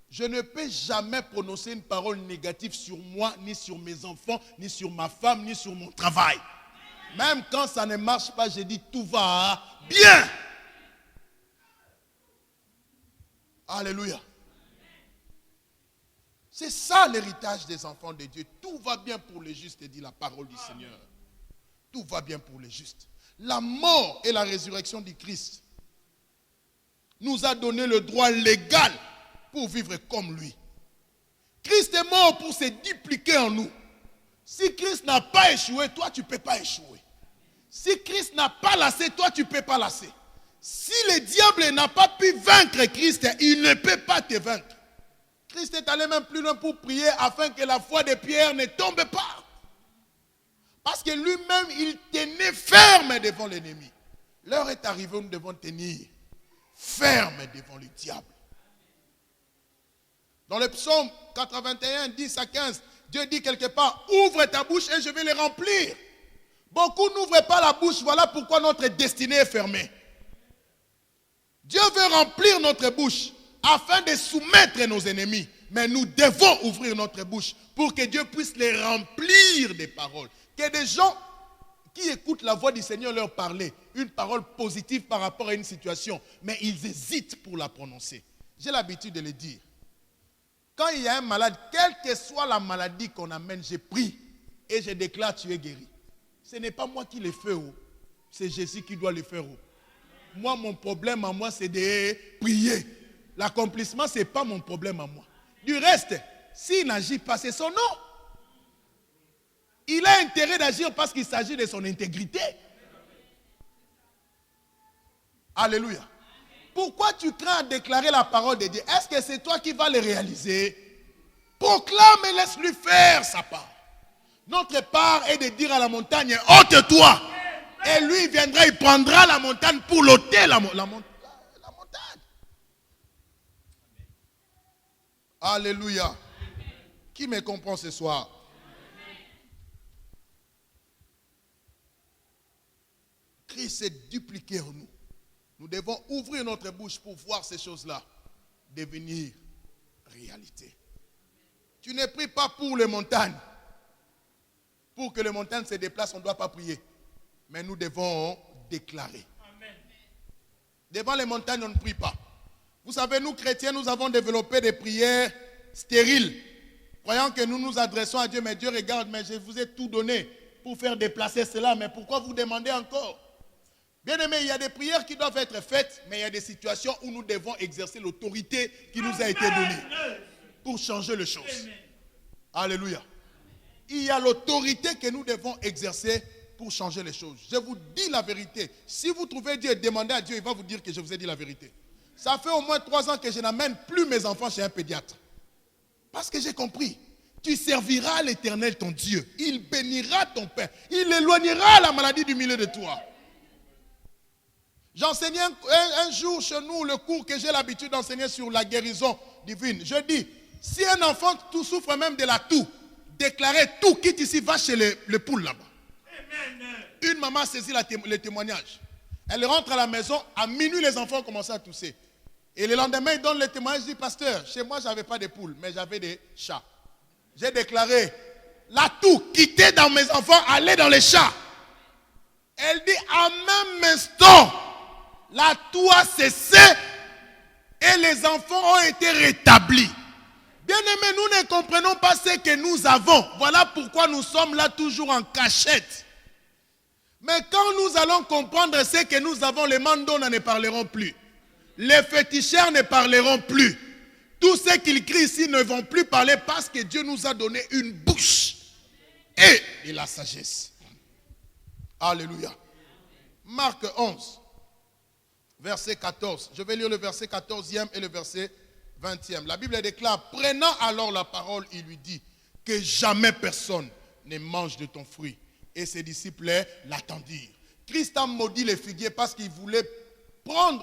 Je ne peux jamais prononcer une parole négative sur moi, ni sur mes enfants, ni sur ma femme, ni sur mon travail. Même quand ça ne marche pas, je dis tout va bien. Alléluia. C'est ça l'héritage des enfants de Dieu. Tout va bien pour les justes, dit la parole du Seigneur. Tout va bien pour les justes. La mort et la résurrection du Christ nous a donné le droit légal pour vivre comme lui. Christ est mort pour se dupliquer en nous. Si Christ n'a pas échoué, toi tu ne peux pas échouer. Si Christ n'a pas lassé, toi tu ne peux pas lasser. Si le diable n'a pas pu vaincre Christ, il ne peut pas te vaincre. Christ est allé même plus loin pour prier afin que la foi de Pierre ne tombe pas. Parce que lui-même, il tenait ferme devant l'ennemi. L'heure est arrivée où nous devons tenir ferme devant le diable. Dans le psaume 81, 10 à 15, Dieu dit quelque part, ouvre ta bouche et je vais les remplir. Beaucoup n'ouvrent pas la bouche, voilà pourquoi notre destinée est fermée. Dieu veut remplir notre bouche afin de soumettre nos ennemis. Mais nous devons ouvrir notre bouche pour que Dieu puisse les remplir des paroles. Que des gens qui écoutent la voix du Seigneur leur parler, une parole positive par rapport à une situation, mais ils hésitent pour la prononcer. J'ai l'habitude de le dire. Quand il y a un malade, quelle que soit la maladie qu'on amène, je prie et je déclare tu es guéri. Ce n'est pas moi qui le fais, c'est Jésus qui doit le faire. Moi, mon problème à moi, c'est de prier. L'accomplissement, ce n'est pas mon problème à moi. Du reste, s'il n'agit pas, c'est son nom. Il a intérêt d'agir parce qu'il s'agit de son intégrité. Alléluia. Pourquoi tu crains à déclarer la parole de Dieu? Est-ce que c'est toi qui vas le réaliser? Proclame et laisse-lui faire sa part. Notre part est de dire à la montagne, ôte-toi. Et lui, il viendra, il prendra la montagne pour l'ôter, la montagne. Alléluia. Qui me comprend ce soir? Christ s'est dupliqué en nous. Nous devons ouvrir notre bouche pour voir ces choses-là devenir réalité. Tu ne pries pas pour les montagnes. Pour que les montagnes se déplacent, on ne doit pas prier. Mais nous devons déclarer. Amen. Devant les montagnes, on ne prie pas. Vous savez, nous chrétiens, nous avons développé des prières stériles. Croyant que nous nous adressons à Dieu, mais Dieu regarde, mais je vous ai tout donné pour faire déplacer cela. Mais pourquoi vous demandez encore? Bien aimé, il y a des prières qui doivent être faites, mais il y a des situations où nous devons exercer l'autorité qui nous a été donnée pour changer les choses. Alléluia. Il y a l'autorité que nous devons exercer pour changer les choses. Je vous dis la vérité. Si vous trouvez Dieu et demandez à Dieu, il va vous dire que je vous ai dit la vérité. Ça fait au moins 3 ans que je n'amène plus mes enfants chez un pédiatre. Parce que j'ai compris. Tu serviras l'Éternel ton Dieu. Il bénira ton Père. Il éloignera la maladie du milieu de toi. J'enseignais un jour chez nous le cours que j'ai l'habitude d'enseigner sur la guérison divine. Je dis, si un enfant tout souffre même de la toux, déclarez tout, quitte ici, va chez les poules là-bas. Une maman saisit le témoignage. Elle rentre à la maison, à minuit les enfants ont commencé à tousser. Et le lendemain, il donne le témoignage, il dit, pasteur, chez moi, je n'avais pas de poules, mais j'avais des chats. J'ai déclaré, la toux, quittez dans mes enfants, allez dans les chats. Elle dit, à même instant, la toux a cessé et les enfants ont été rétablis. Bien-aimés, nous ne comprenons pas ce que nous avons. Voilà pourquoi nous sommes là toujours en cachette. Mais quand nous allons comprendre ce que nous avons, les mandons ne parleront plus. Les féticheurs ne parleront plus. Tous ceux qui crient ici ne vont plus parler parce que Dieu nous a donné une bouche et de la sagesse. Alléluia. Marc 11, verset 14. Je vais lire le verset 14e et le verset 20e. La Bible déclare, prenant alors la parole, il lui dit, que jamais personne ne mange de ton fruit. Et ses disciples l'attendirent. Christ a maudit les figuiers parce qu'il voulait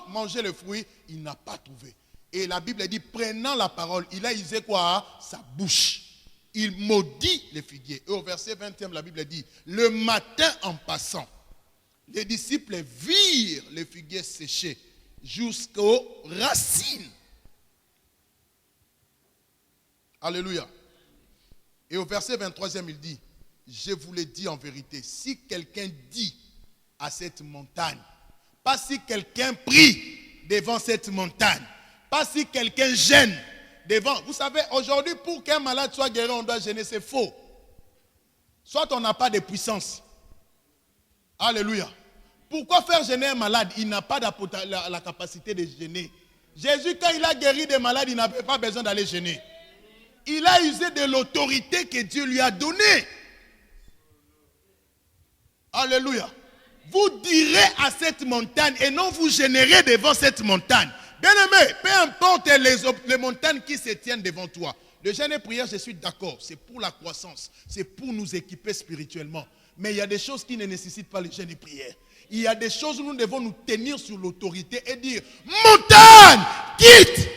manger le fruit, il n'a pas trouvé. Et la Bible dit, prenant la parole, il a usé quoi? Sa bouche. Il maudit les figuiers. Et au verset 20e, la Bible dit, le matin en passant, les disciples virent les figuiers séchés jusqu'aux racines. Alléluia. Et au verset 23e, il dit, je vous le dis en vérité, si quelqu'un dit à cette montagne, pas si quelqu'un prie devant cette montagne, pas si quelqu'un gêne devant. Vous savez, aujourd'hui, pour qu'un malade soit guéri, on doit gêner, c'est faux. Soit on n'a pas de puissance. Alléluia. Pourquoi faire gêner un malade? Il n'a pas la capacité de gêner. Jésus, quand il a guéri des malades, il n'avait pas besoin d'aller gêner. Il a usé de l'autorité que Dieu lui a donnée. Alléluia. Vous direz à cette montagne et non vous gênerez devant cette montagne. Bien-aimé, peu importe les montagnes qui se tiennent devant toi. Le jeûne et prière, je suis d'accord. C'est pour la croissance. C'est pour nous équiper spirituellement. Mais il y a des choses qui ne nécessitent pas le jeûne et prière. Il y a des choses où nous devons nous tenir sur l'autorité et dire, montagne, quitte.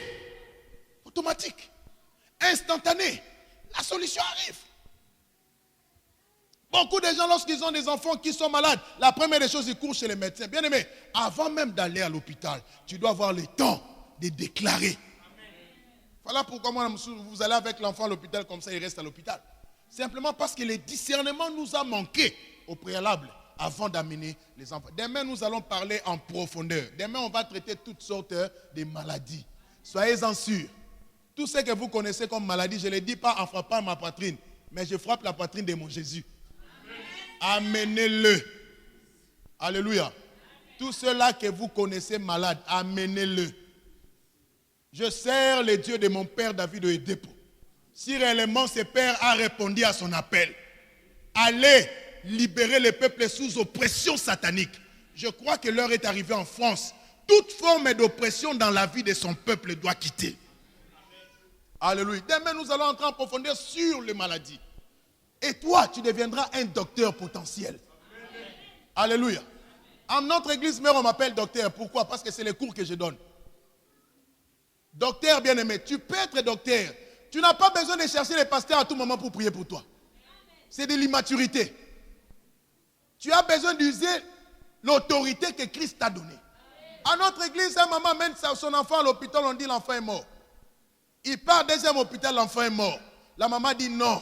Automatique. Instantané. La solution arrive. gens, lorsqu'ils ont des enfants qui sont malades, la première des choses, ils courent chez les médecins. Bien aimé, avant même d'aller à l'hôpital, tu dois avoir le temps de déclarer. Voilà pourquoi vous allez avec l'enfant à l'hôpital, comme ça il reste à l'hôpital. Simplement parce que le discernement nous a manqué au préalable avant d'amener les enfants. Demain, nous allons parler en profondeur. Demain, on va traiter toutes sortes de maladies. Soyez-en sûrs. Tout ce que vous connaissez comme maladie, je ne le dis pas en frappant ma poitrine, mais je frappe la poitrine de mon Jésus. Amenez-le. Alléluia. Tout cela que vous connaissez malade, amenez-le. Je sers le Dieu de mon père David de Edepo. Si réellement ce père a répondu à son appel, allez libérer le peuple sous oppression satanique. Je crois que l'heure est arrivée en France. Toute forme d'oppression dans la vie de son peuple doit quitter. Alléluia. Demain, nous allons entrer en profondeur sur les maladies. Et toi, tu deviendras un docteur potentiel. Alléluia. En notre église mère, on m'appelle docteur. Pourquoi? Parce que c'est les cours que je donne. Docteur bien-aimé, tu peux être docteur. Tu n'as pas besoin de chercher les pasteurs à tout moment pour prier pour toi. C'est de l'immaturité. Tu as besoin d'user l'autorité que Christ t'a donnée. À notre église, un maman mène son enfant à l'hôpital, on dit l'enfant est mort. Il part deuxième hôpital, l'enfant est mort. La maman dit non.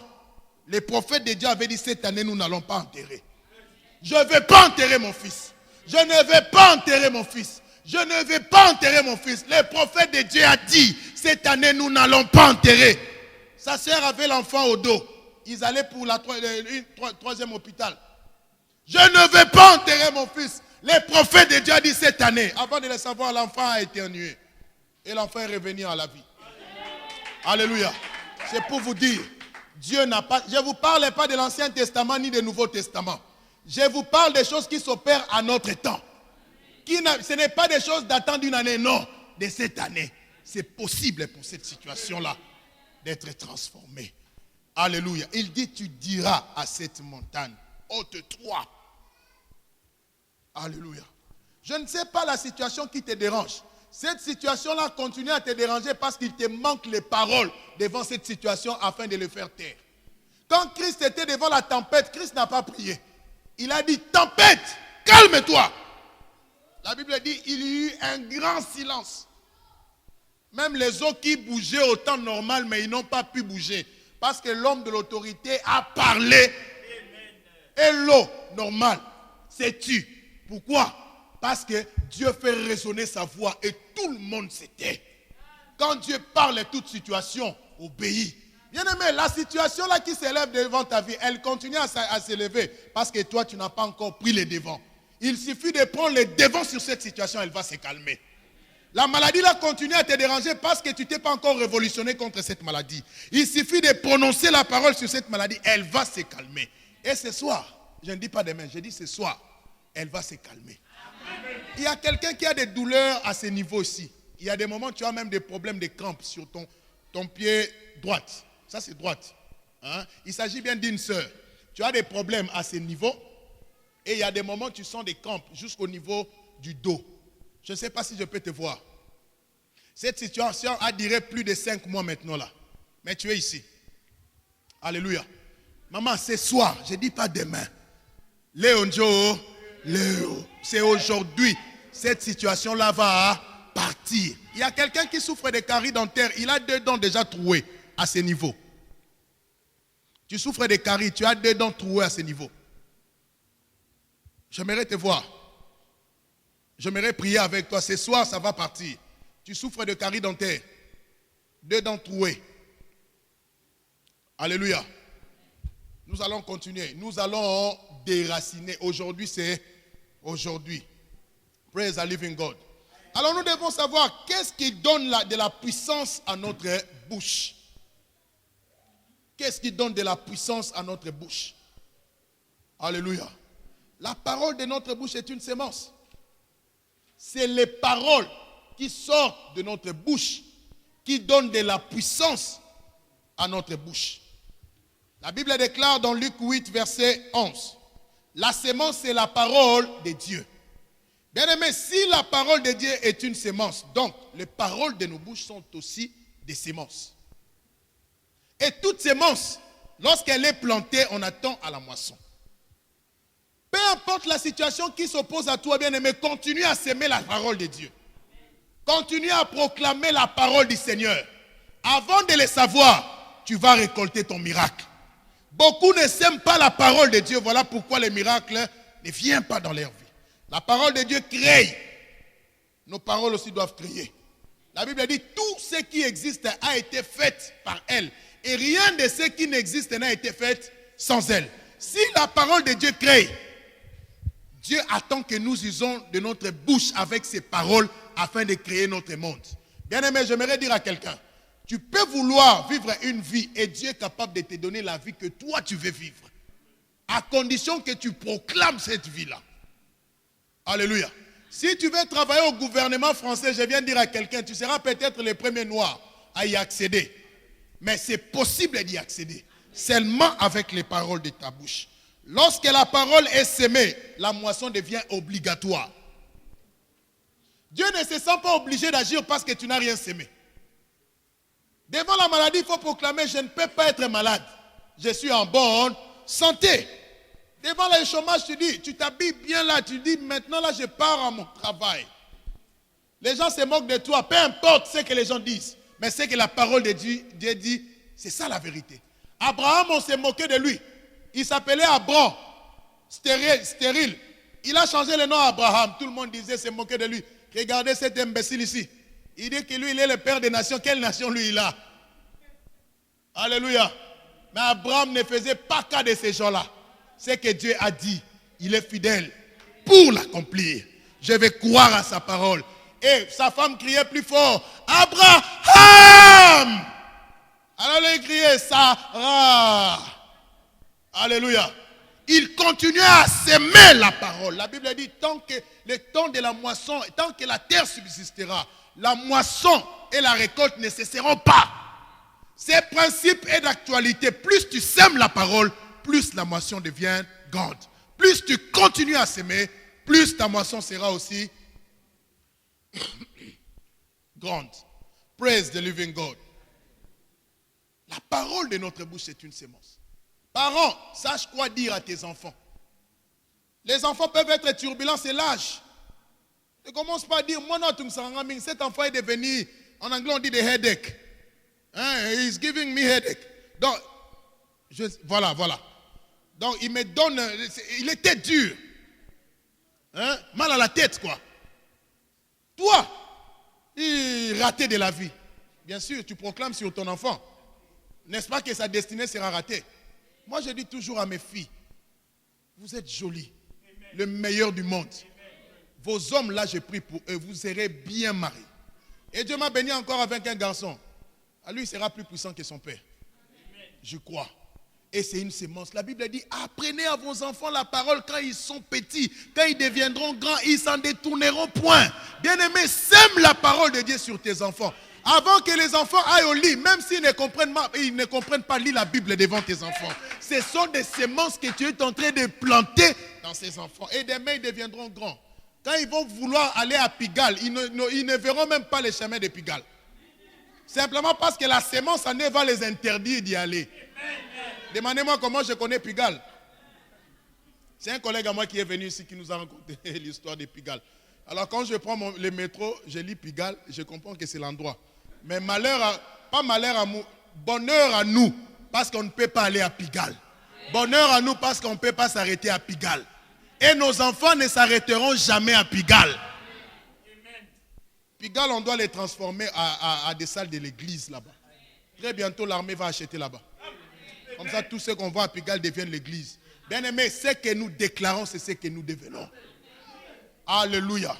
Les prophètes de Dieu avaient dit cette année, nous n'allons pas enterrer. Je ne vais pas enterrer mon fils. Je ne vais pas enterrer mon fils. Je ne vais pas enterrer mon fils. Le prophète de Dieu a dit, cette année, nous n'allons pas enterrer. Sa sœur avait l'enfant au dos. Ils allaient pour le troisième hôpital. Je ne vais pas enterrer mon fils. Le prophète de Dieu a dit cette année. Avant de le savoir, l'enfant a éternué. Et l'enfant est revenu à la vie. Alléluia. C'est pour vous dire, Dieu n'a pas... Je ne vous parle pas de l'Ancien Testament ni du Nouveau Testament. Je vous parle des choses qui s'opèrent à notre temps. Ce n'est pas des choses datant d'une année, non. De cette année. C'est possible pour cette situation-là d'être transformée. Alléluia. Il dit, tu diras à cette montagne, ôte-toi. Alléluia. Je ne sais pas la situation qui te dérange. Cette situation-là continue à te déranger parce qu'il te manque les paroles devant cette situation afin de le faire taire. Quand Christ était devant la tempête, Christ n'a pas prié. Il a dit, tempête, calme-toi. La Bible dit, il y eut un grand silence. Même les eaux qui bougeaient au temps normal, mais ils n'ont pas pu bouger. Parce que l'homme de l'autorité a parlé. Et l'eau normale s'est tue. Pourquoi? Parce que Dieu fait résonner sa voix et tout le monde se tait. Quand Dieu parle, toute situation obéit. Bien aimé, la situation là qui s'élève devant ta vie, elle continue à s'élever parce que toi, tu n'as pas encore pris les devants. Il suffit de prendre les devants sur cette situation, elle va se calmer. La maladie là continue à te déranger parce que tu t'es pas encore révolutionné contre cette maladie. Il suffit de prononcer la parole sur cette maladie, elle va se calmer. Et ce soir, je ne dis pas demain, je dis ce soir, elle va se calmer. Amen. Il y a quelqu'un qui a des douleurs à ce niveau ici. Il y a des moments où tu as même des problèmes de crampes sur ton pied droite. Ça c'est droite. Hein? Il s'agit bien d'une sœur. Tu as des problèmes à ce niveau. Et il y a des moments où tu sens des crampes jusqu'au niveau du dos. Je ne sais pas si je peux te voir. Cette situation a duré plus de 5 mois maintenant là. Mais tu es ici. Alléluia. Maman, ce soir, je ne dis pas demain. Léo, c'est aujourd'hui. Cette situation-là va partir. Il y a quelqu'un qui souffre de caries dentaires. Il a 2 dents déjà trouées à ce niveau. Tu souffres de caries, tu as 2 dents trouées à ce niveau. J'aimerais te voir. J'aimerais prier avec toi. Ce soir, ça va partir. Tu souffres de caries dentaires. 2 dents trouées. Alléluia. Nous allons continuer. Nous allons déraciner. Aujourd'hui, c'est aujourd'hui. Praise the living God. Alors nous devons savoir qu'est-ce qui donne de la puissance à notre bouche. Qu'est-ce qui donne de la puissance à notre bouche? Alléluia. La parole de notre bouche est une sémence. C'est les paroles qui sortent de notre bouche qui donnent de la puissance à notre bouche. La Bible déclare dans Luc 8, verset 11. La sémence, c'est la parole de Dieu. Bien aimé, si la parole de Dieu est une sémence, donc les paroles de nos bouches sont aussi des sémences. Et toute sémence, lorsqu'elle est plantée, on attend à la moisson. Peu importe la situation qui s'oppose à toi, bien-aimé, continue à s'aimer la parole de Dieu. Continue à proclamer la parole du Seigneur. Avant de le savoir, tu vas récolter ton miracle. Beaucoup ne s'aiment pas la parole de Dieu. Voilà pourquoi les miracles ne viennent pas dans leur vie. La parole de Dieu crée. Nos paroles aussi doivent créer. La Bible dit tout ce qui existe a été fait par elle. Et rien de ce qui n'existe n'a été fait sans elle. Si la parole de Dieu crée, Dieu attend que nous usions de notre bouche avec ses paroles afin de créer notre monde. Bien-aimé, j'aimerais dire à quelqu'un, tu peux vouloir vivre une vie et Dieu est capable de te donner la vie que toi tu veux vivre. À condition que tu proclames cette vie-là. Alléluia. Si tu veux travailler au gouvernement français, je viens de dire à quelqu'un, tu seras peut-être le premier noir à y accéder. Mais c'est possible d'y accéder. Seulement avec les paroles de ta bouche. Lorsque la parole est sémée, la moisson devient obligatoire. Dieu ne se sent pas obligé d'agir parce que tu n'as rien sémé. Devant la maladie, il faut proclamer, je ne peux pas être malade. Je suis en bonne santé. Devant le chômage, tu dis, tu t'habilles bien là, tu dis, maintenant là, je pars à mon travail. Les gens se moquent de toi, peu importe ce que les gens disent. Mais c'est que la parole de Dieu dit, c'est ça la vérité. Abraham, on s'est moqué de lui. Il s'appelait Abraham, stérile. Il a changé le nom à Abraham. Tout le monde disait, se moquer de lui. Regardez cet imbécile ici. Il dit que lui, il est le père des nations. Quelle nation lui, il a? Alléluia. Mais Abraham ne faisait pas cas de ces gens-là. Ce que Dieu a dit, il est fidèle pour l'accomplir. Je vais croire à sa parole. Et sa femme criait plus fort, Abraham! Alors il criait, Sarah. Alléluia. Il continuait à s'aimer la parole. La Bible dit, tant que le temps de la moisson, tant que la terre subsistera, la moisson et la récolte ne cesseront pas. Ce principe est d'actualité. Plus tu sèmes la parole, plus la moisson devient grande. Plus tu continues à s'aimer, plus ta moisson sera aussi grande. Praise the living God. La parole de notre bouche, c'est une sémence. Parents, sache quoi dire à tes enfants. Les enfants peuvent être turbulents, c'est l'âge. Ne commence pas à dire, moi non, tu me sens raming. Cet enfant est devenu, en anglais on dit des headaches. He's giving me headache. Donc, voilà. Donc, il me donne, il était dur. Mal à la tête, quoi. Toi, il raté de la vie. Bien sûr, tu proclames sur ton enfant. N'est-ce pas que sa destinée sera ratée? Moi, je dis toujours à mes filles, vous êtes jolies, le meilleur du monde. Vos hommes, là, je prie pour eux, vous serez bien mariés. Et Dieu m'a béni encore avec un garçon. À lui, il sera plus puissant que son père. Je crois. Et c'est une sémence. La Bible dit, apprenez à vos enfants la parole quand ils sont petits. Quand ils deviendront grands, ils s'en détourneront point. Bien-aimé, sème la parole de Dieu sur tes enfants. Avant que les enfants aillent au lit, même s'ils ne comprennent pas, lis la Bible devant tes enfants. Ce sont des sémences que tu es en train de planter dans ces enfants. Et demain, ils deviendront grands. Quand ils vont vouloir aller à Pigalle, ils ne verront même pas les chemins de Pigalle. Simplement parce que la sémence en est va les interdire d'y aller. Demandez-moi comment je connais Pigalle. C'est un collègue à moi qui est venu ici qui nous a raconté l'histoire de Pigalle. Alors quand je prends le métro, je lis Pigalle, je comprends que c'est l'endroit. Mais bonheur à nous, parce qu'on ne peut pas aller à Pigalle. Bonheur à nous, parce qu'on ne peut pas s'arrêter à Pigalle. Et nos enfants ne s'arrêteront jamais à Pigalle. Pigalle, on doit les transformer à des salles de l'église là-bas. Très bientôt, l'armée va acheter là-bas. Comme ça, tout ce qu'on voit à Pigalle devienne l'église. Bien aimé, ce que nous déclarons, c'est ce que nous devenons. Alléluia.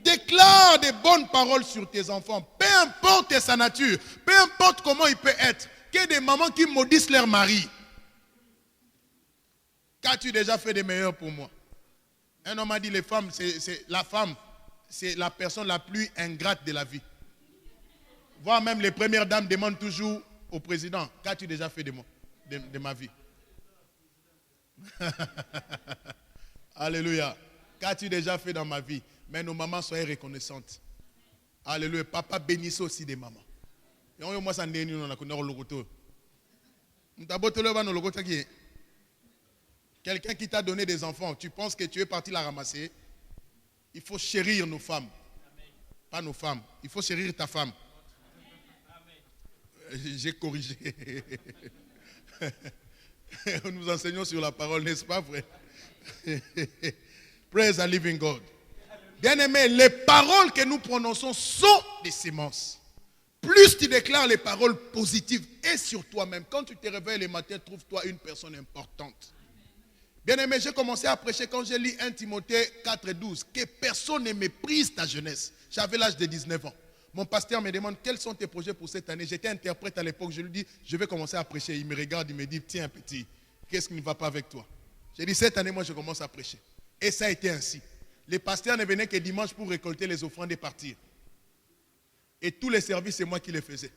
Déclare des bonnes paroles sur tes enfants. Peu importe sa nature, peu importe comment il peut être. Qu'il y ait des mamans qui maudissent leur mari. Qu'as-tu déjà fait de meilleur pour moi? Un homme a dit, la femme, c'est la personne la plus ingrate de la vie. Voire même les premières dames demandent toujours au président, qu'as-tu déjà fait de moi, de ma vie? Alléluia. Qu'as-tu déjà fait dans ma vie? Mais nos mamans soient reconnaissantes. Alléluia. Papa bénisse aussi des mamans. Et moi, ça n'est pas le Quelqu'un qui t'a donné des enfants, tu penses que tu es parti la ramasser? Il faut chérir nos femmes. Pas nos femmes. Il faut chérir ta femme. J'ai corrigé. Nous enseignons sur la parole, n'est-ce pas vrai? Praise the living God. Bien-aimés, les paroles que nous prononçons sont des semences. Plus tu déclares les paroles positives et sur toi-même, quand tu te réveilles le matin, trouve-toi une personne importante. Bien-aimé, j'ai commencé à prêcher quand j'ai lu 1 Timothée 4,12, que personne ne méprise ta jeunesse. J'avais l'âge de 19 ans. Mon pasteur me demande quels sont tes projets pour cette année. J'étais interprète à l'époque, je lui dis, je vais commencer à prêcher. Il me regarde, il me dit, tiens petit, qu'est-ce qui ne va pas avec toi? J'ai dit, cette année, moi je commence à prêcher. Et ça a été ainsi. Les pasteurs ne venaient que dimanche pour récolter les offrandes et partir. Et tous les services, c'est moi qui les faisais.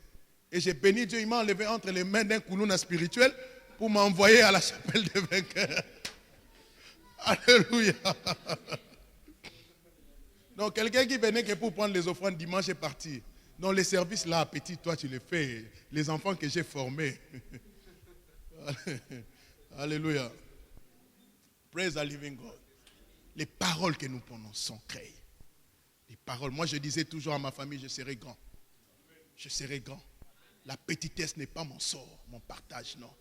Et j'ai béni Dieu, il m'a enlevé entre les mains d'un koulouna spirituel pour m'envoyer à la chapelle des vainqueurs. Alléluia. Donc quelqu'un qui venait que pour prendre les offrandes dimanche et partir. Donc les services là, petit, toi tu les fais. Les enfants que j'ai formés. Alléluia. Praise the living God. Les paroles que nous prononçons créent. Les paroles. Moi je disais toujours à ma famille, je serai grand. Je serai grand. La petitesse n'est pas mon sort, mon partage, non.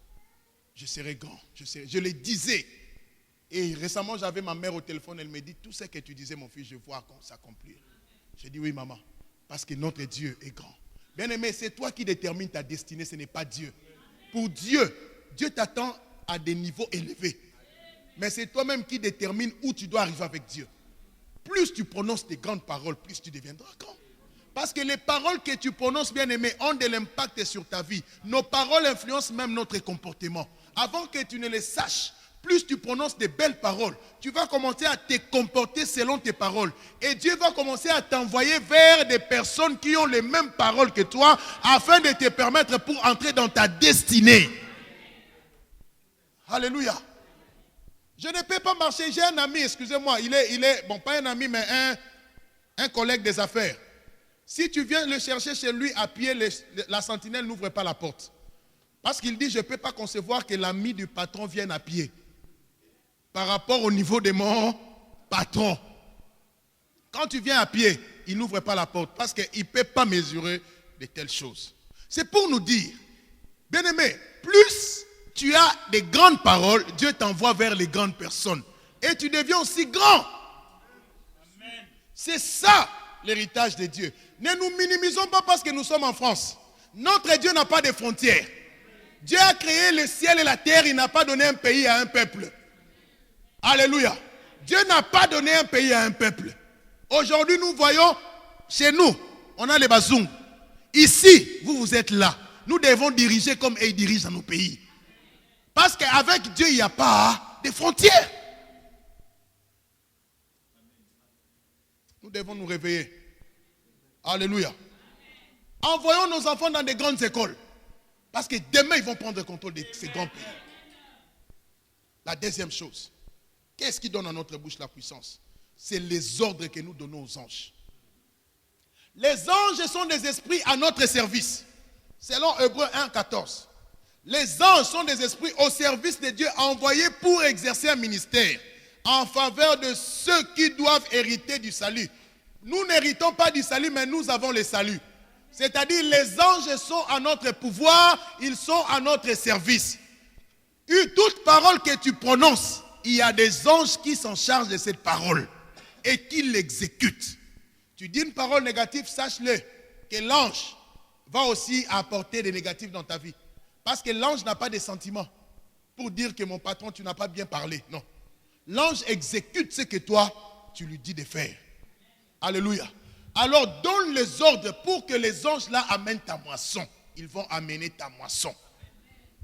Je serai grand. Je le disais. Et récemment, j'avais ma mère au téléphone, elle me dit, tout ce que tu disais, mon fils, je vois s'accomplir. J'ai dit, oui, maman, parce que notre Dieu est grand. Bien aimé, c'est toi qui détermines ta destinée, ce n'est pas Dieu. Pour Dieu, Dieu t'attend à des niveaux élevés. Mais c'est toi-même qui détermine où tu dois arriver avec Dieu. Plus tu prononces des grandes paroles, plus tu deviendras grand. Parce que les paroles que tu prononces, bien aimé, ont de l'impact sur ta vie. Nos paroles influencent même notre comportement. Avant que tu ne les saches, plus tu prononces des belles paroles, tu vas commencer à te comporter selon tes paroles. Et Dieu va commencer à t'envoyer vers des personnes qui ont les mêmes paroles que toi, afin de te permettre pour entrer dans ta destinée. Alléluia. Je ne peux pas marcher. J'ai un ami, excusez-moi, il est, bon, pas un ami, mais un collègue des affaires. Si tu viens le chercher chez lui à pied, la sentinelle n'ouvre pas la porte. Parce qu'il dit, je ne peux pas concevoir que l'ami du patron vienne à pied. Par rapport au niveau de mon patron. Quand tu viens à pied, il n'ouvre pas la porte parce qu'il ne peut pas mesurer de telles choses. C'est pour nous dire, bien-aimé, plus tu as des grandes paroles, Dieu t'envoie vers les grandes personnes. Et tu deviens aussi grand. C'est ça l'héritage de Dieu. Ne nous minimisons pas parce que nous sommes en France. Notre Dieu n'a pas de frontières. Dieu a créé le ciel et la terre, il n'a pas donné un pays à un peuple. Alléluia. Dieu n'a pas donné un pays à un peuple. Aujourd'hui, nous voyons, chez nous, on a les Bazouns. Ici, vous êtes là. Nous devons diriger comme ils dirigent dans nos pays. Parce qu'avec Dieu, il n'y a pas de frontières. Nous devons nous réveiller. Alléluia. Envoyons nos enfants dans des grandes écoles. Parce que demain, ils vont prendre le contrôle de ces grands pays. La deuxième chose. Qu'est-ce qui donne à notre bouche la puissance? C'est les ordres que nous donnons aux anges. Les anges sont des esprits à notre service. Selon Hébreux 1,14. Les anges sont des esprits au service de Dieu envoyés pour exercer un ministère en faveur de ceux qui doivent hériter du salut. Nous n'héritons pas du salut, mais nous avons le salut. C'est-à-dire les anges sont à notre pouvoir, ils sont à notre service. Toute parole que tu prononces, il y a des anges qui s'en chargent de cette parole et qui l'exécutent. Tu dis une parole négative, sache-le, que l'ange va aussi apporter des négatifs dans ta vie. Parce que l'ange n'a pas de sentiments pour dire que mon patron, tu n'as pas bien parlé. Non. L'ange exécute ce que toi, tu lui dis de faire. Alléluia. Alors donne les ordres pour que les anges là amènent ta moisson. Ils vont amener ta moisson.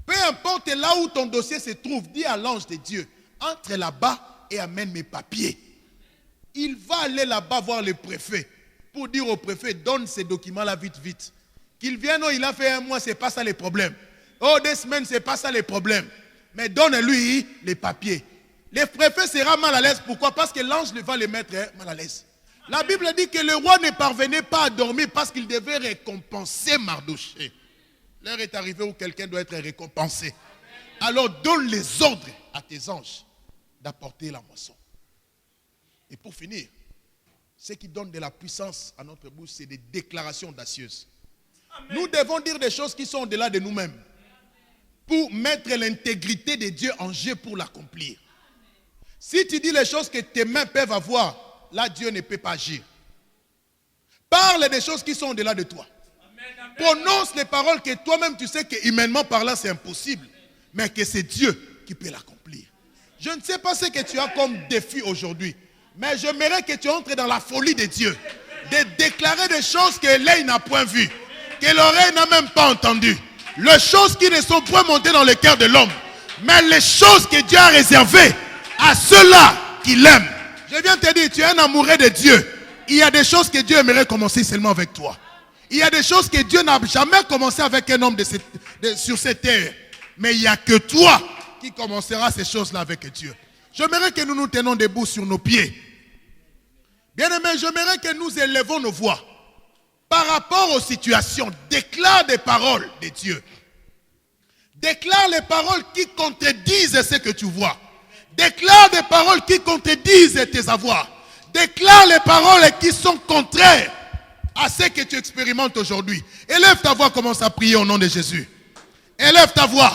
Peu importe là où ton dossier se trouve, dis à l'ange de Dieu, entre là-bas et amène mes papiers. Il va aller là-bas voir le préfet pour dire au préfet, donne ces documents-là vite, vite. Qu'il vienne, oh, il a fait un mois, c'est pas ça les problèmes. Oh, 2 semaines, c'est pas ça les problèmes. Mais donne-lui les papiers. Le préfet sera mal à l'aise. Pourquoi? Parce que l'ange va les mettre mal à l'aise. La Bible dit que le roi ne parvenait pas à dormir parce qu'il devait récompenser Mardochée. L'heure est arrivée où quelqu'un doit être récompensé. Alors donne les ordres à tes anges d'apporter la moisson. Et pour finir, ce qui donne de la puissance à notre bouche, c'est des déclarations audacieuses. Amen. Nous devons dire des choses qui sont au-delà de nous-mêmes pour mettre l'intégrité de Dieu en jeu pour l'accomplir. Si tu dis les choses que tes mains peuvent avoir, là Dieu ne peut pas agir. Parle des choses qui sont au-delà de toi. Amen. Prononce les paroles que toi-même tu sais que humainement parlant c'est impossible, mais que c'est Dieu qui peut l'accomplir. Je ne sais pas ce que tu as comme défi aujourd'hui, mais j'aimerais que tu entres dans la folie de Dieu, de déclarer des choses que l'œil n'a point vues, que l'oreille n'a même pas entendues, les choses qui ne sont point montées dans le cœur de l'homme, mais les choses que Dieu a réservées à ceux-là qui l'aiment. Je viens te dire, tu es un amoureux de Dieu. Il y a des choses que Dieu aimerait commencer seulement avec toi. Il y a des choses que Dieu n'a jamais commencé avec un homme sur cette terre. Mais il n'y a que toi qui commencera ces choses-là avec Dieu. J'aimerais que nous nous tenions debout sur nos pieds. Bien-aimés, j'aimerais que nous élevons nos voix par rapport aux situations. Déclare des paroles de Dieu. Déclare les paroles qui contredisent ce que tu vois. Déclare des paroles qui contredisent tes avoirs. Déclare les paroles qui sont contraires à ce que tu expérimentes aujourd'hui. Élève ta voix, commence à prier au nom de Jésus. Élève ta voix.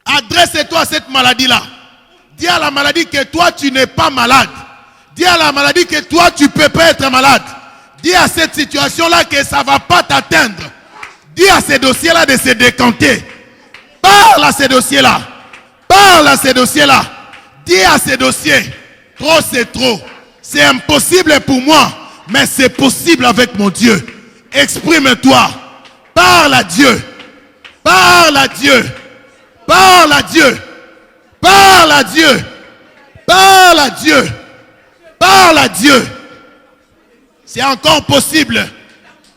Adresse-toi à cette maladie-là. Dis à la maladie que toi, tu n'es pas malade. Dis à la maladie que toi, tu ne peux pas être malade. Dis à cette situation-là que ça ne va pas t'atteindre. Dis à ces dossiers-là de se décanter. Parle à ces dossiers-là. Parle à ces dossiers-là. Dis à ces dossiers. Trop, c'est trop. C'est impossible pour moi, mais c'est possible avec mon Dieu. Exprime-toi. Parle à Dieu. Parle à Dieu. Parle à Dieu. Parle à Dieu. Parle à Dieu. Parle à Dieu. C'est encore possible.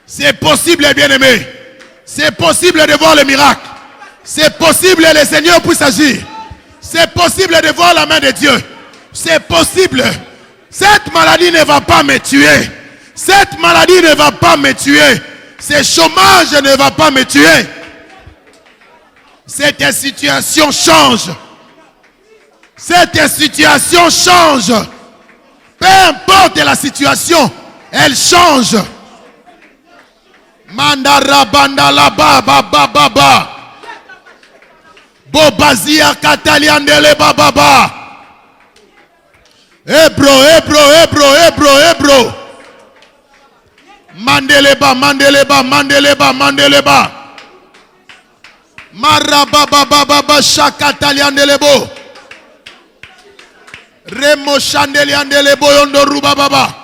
C'est possible, bien-aimé. C'est possible de voir le miracle. C'est possible que le Seigneur puisse agir. C'est possible de voir la main de Dieu. C'est possible. Cette maladie ne va pas me tuer. Cette maladie ne va pas me tuer. Ce chômage ne va pas me tuer. Cette situation change. Cette situation change. Peu importe la situation, elle change. Mandara bandala baba baba baba. Bobazia kataliandele baba baba. Ebro. Mandeleba. Marababa shakataliandelebo. Remo chandeliandelebo yondoruba baba.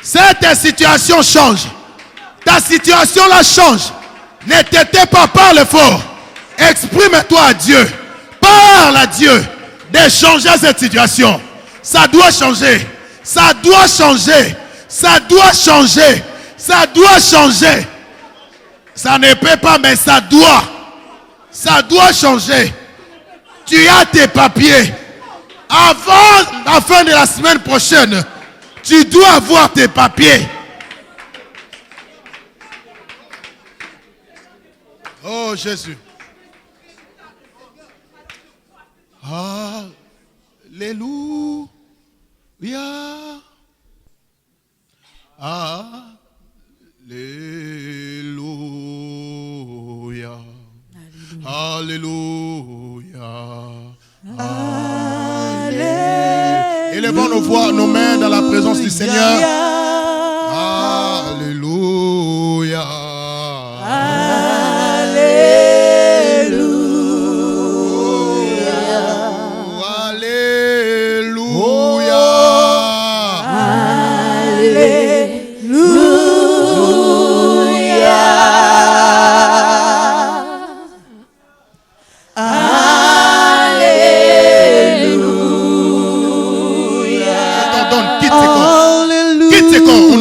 Cette situation change. Ta situation là change. Ne t'étais pas, parle fort. Exprime-toi à Dieu. Parle à Dieu de changer cette situation. Ça doit changer. Ça doit changer. Ça doit changer. Ça doit changer. Ça ne peut pas, mais ça doit. Ça doit changer. Tu as tes papiers. Avant la fin de la semaine prochaine, tu dois avoir tes papiers. Oh Jésus. Alléluia. Alléluia. Alléluia. Alléluia. Élevons nos voix, nos mains dans la présence du Seigneur. Alléluia.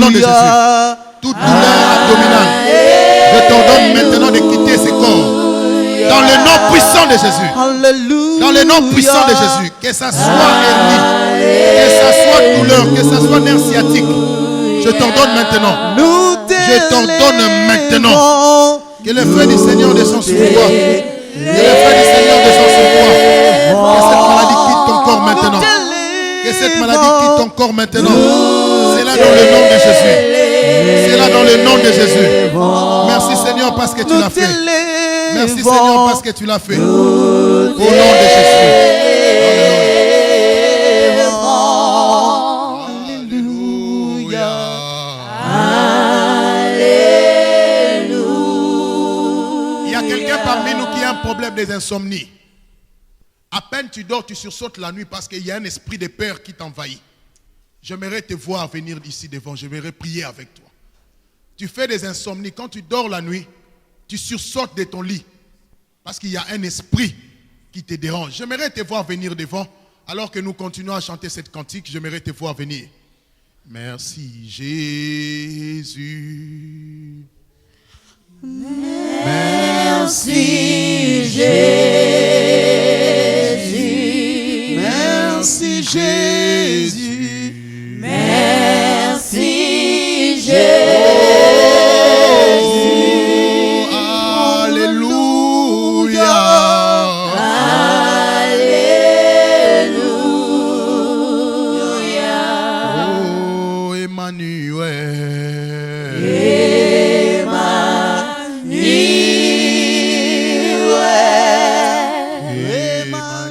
De Jésus. Toute douleur abdominale, je t'ordonne maintenant de quitter ce corps. Dans le nom puissant de Jésus. Dans le nom puissant de Jésus. Que ça soit hernie, que ça soit douleur, que ça soit nerf sciatique. Je t'ordonne maintenant. Je t'ordonne maintenant. Que le feu du Seigneur descende sur toi. Que le feu du Seigneur descende sur toi. Que cette maladie quitte ton corps maintenant. Que cette maladie quitte ton corps maintenant. C'est là dans le nom de Jésus. C'est là dans le nom de Jésus. Merci Seigneur parce que tu l'as fait. Merci Seigneur parce que tu l'as fait. Au nom de Jésus. Alléluia. Il y a quelqu'un parmi nous qui a un problème des insomnies. À peine tu dors, tu sursautes la nuit parce qu'il y a un esprit de peur qui t'envahit. J'aimerais te voir venir d'ici devant, j'aimerais prier avec toi. Tu fais des insomnies, quand tu dors la nuit, tu sursautes de ton lit parce qu'il y a un esprit qui te dérange. J'aimerais te voir venir devant, alors que nous continuons à chanter cette cantique, j'aimerais te voir venir. Merci Jésus. Merci Jésus. Merci Jésus. Merci Jésus. Alléluia. Alléluia. Oh Emmanuel. Emmanuel.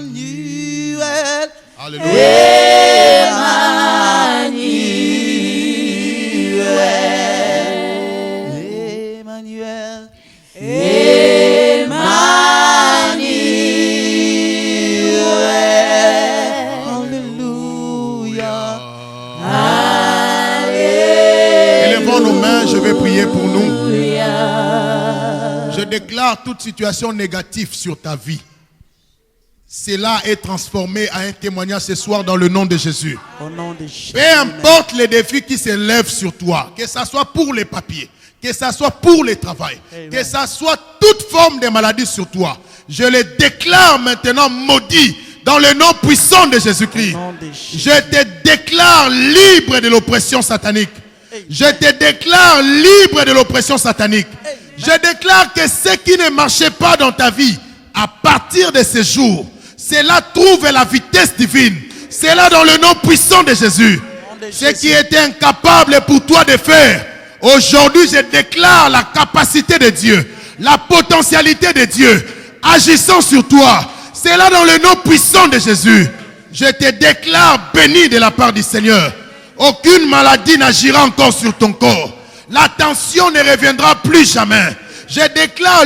Alléluia. Élevons nos mains, je vais prier pour nous. Je déclare toute situation négative sur ta vie. Cela est transformé à un témoignage ce soir dans le nom de Jésus. Au nom de Jésus. Peu importe les défis qui se lèvent sur toi, que ce soit pour les papiers, que ce soit pour le travail, que ce soit toute forme de maladie sur toi, je les déclare maintenant maudits dans le nom puissant de Jésus-Christ. Je te déclare libre de l'oppression satanique. Je te déclare libre de l'oppression satanique. Je déclare que ce qui ne marchait pas dans ta vie, à partir de ce jour, cela trouve la vitesse divine. Cela dans le nom puissant de Jésus. Ce qui était incapable pour toi de faire, aujourd'hui je déclare la capacité de Dieu, la potentialité de Dieu agissant sur toi. Cela dans le nom puissant de Jésus. Je te déclare béni de la part du Seigneur. Aucune maladie n'agira encore sur ton corps. La tension ne reviendra plus jamais. Je déclare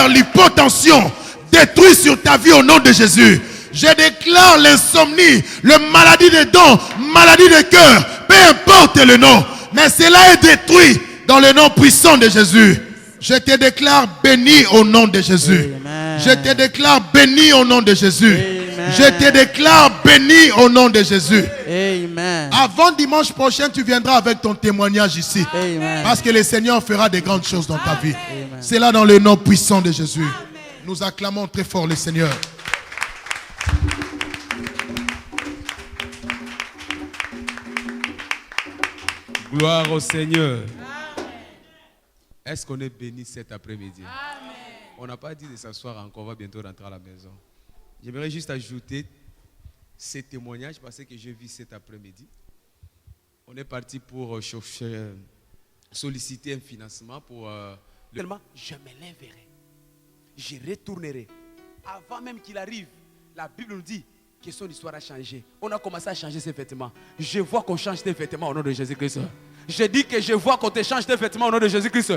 l'hypotension détruit sur ta vie au nom de Jésus. Je déclare l'insomnie, la maladie des dents, maladie de cœur, peu importe le nom. Mais cela est détruit dans le nom puissant de Jésus. Je te déclare béni au nom de Jésus. Amen. Je te déclare béni au nom de Jésus. Amen. Je te déclare béni au nom de Jésus. Amen. Avant dimanche prochain, tu viendras avec ton témoignage ici. Amen. Parce que le Seigneur fera de grandes choses dans ta vie. C'est là dans le nom puissant de Jésus. Amen. Nous acclamons très fort le Seigneur. Gloire au Seigneur. Est-ce qu'on est béni cet après-midi? On n'a pas dit de s'asseoir encore, on va bientôt rentrer à la maison. J'aimerais juste ajouter ces témoignages parce que je vis cet après-midi. On est parti pour solliciter un financement pour... Seulement, je me lèverai, je retournerai. Avant même qu'il arrive, la Bible nous dit que son histoire a changé. On a commencé à changer ses vêtements. Je vois qu'on change tes vêtements au nom de Jésus-Christ. Je dis que je vois qu'on te change tes vêtements au nom de Jésus-Christ.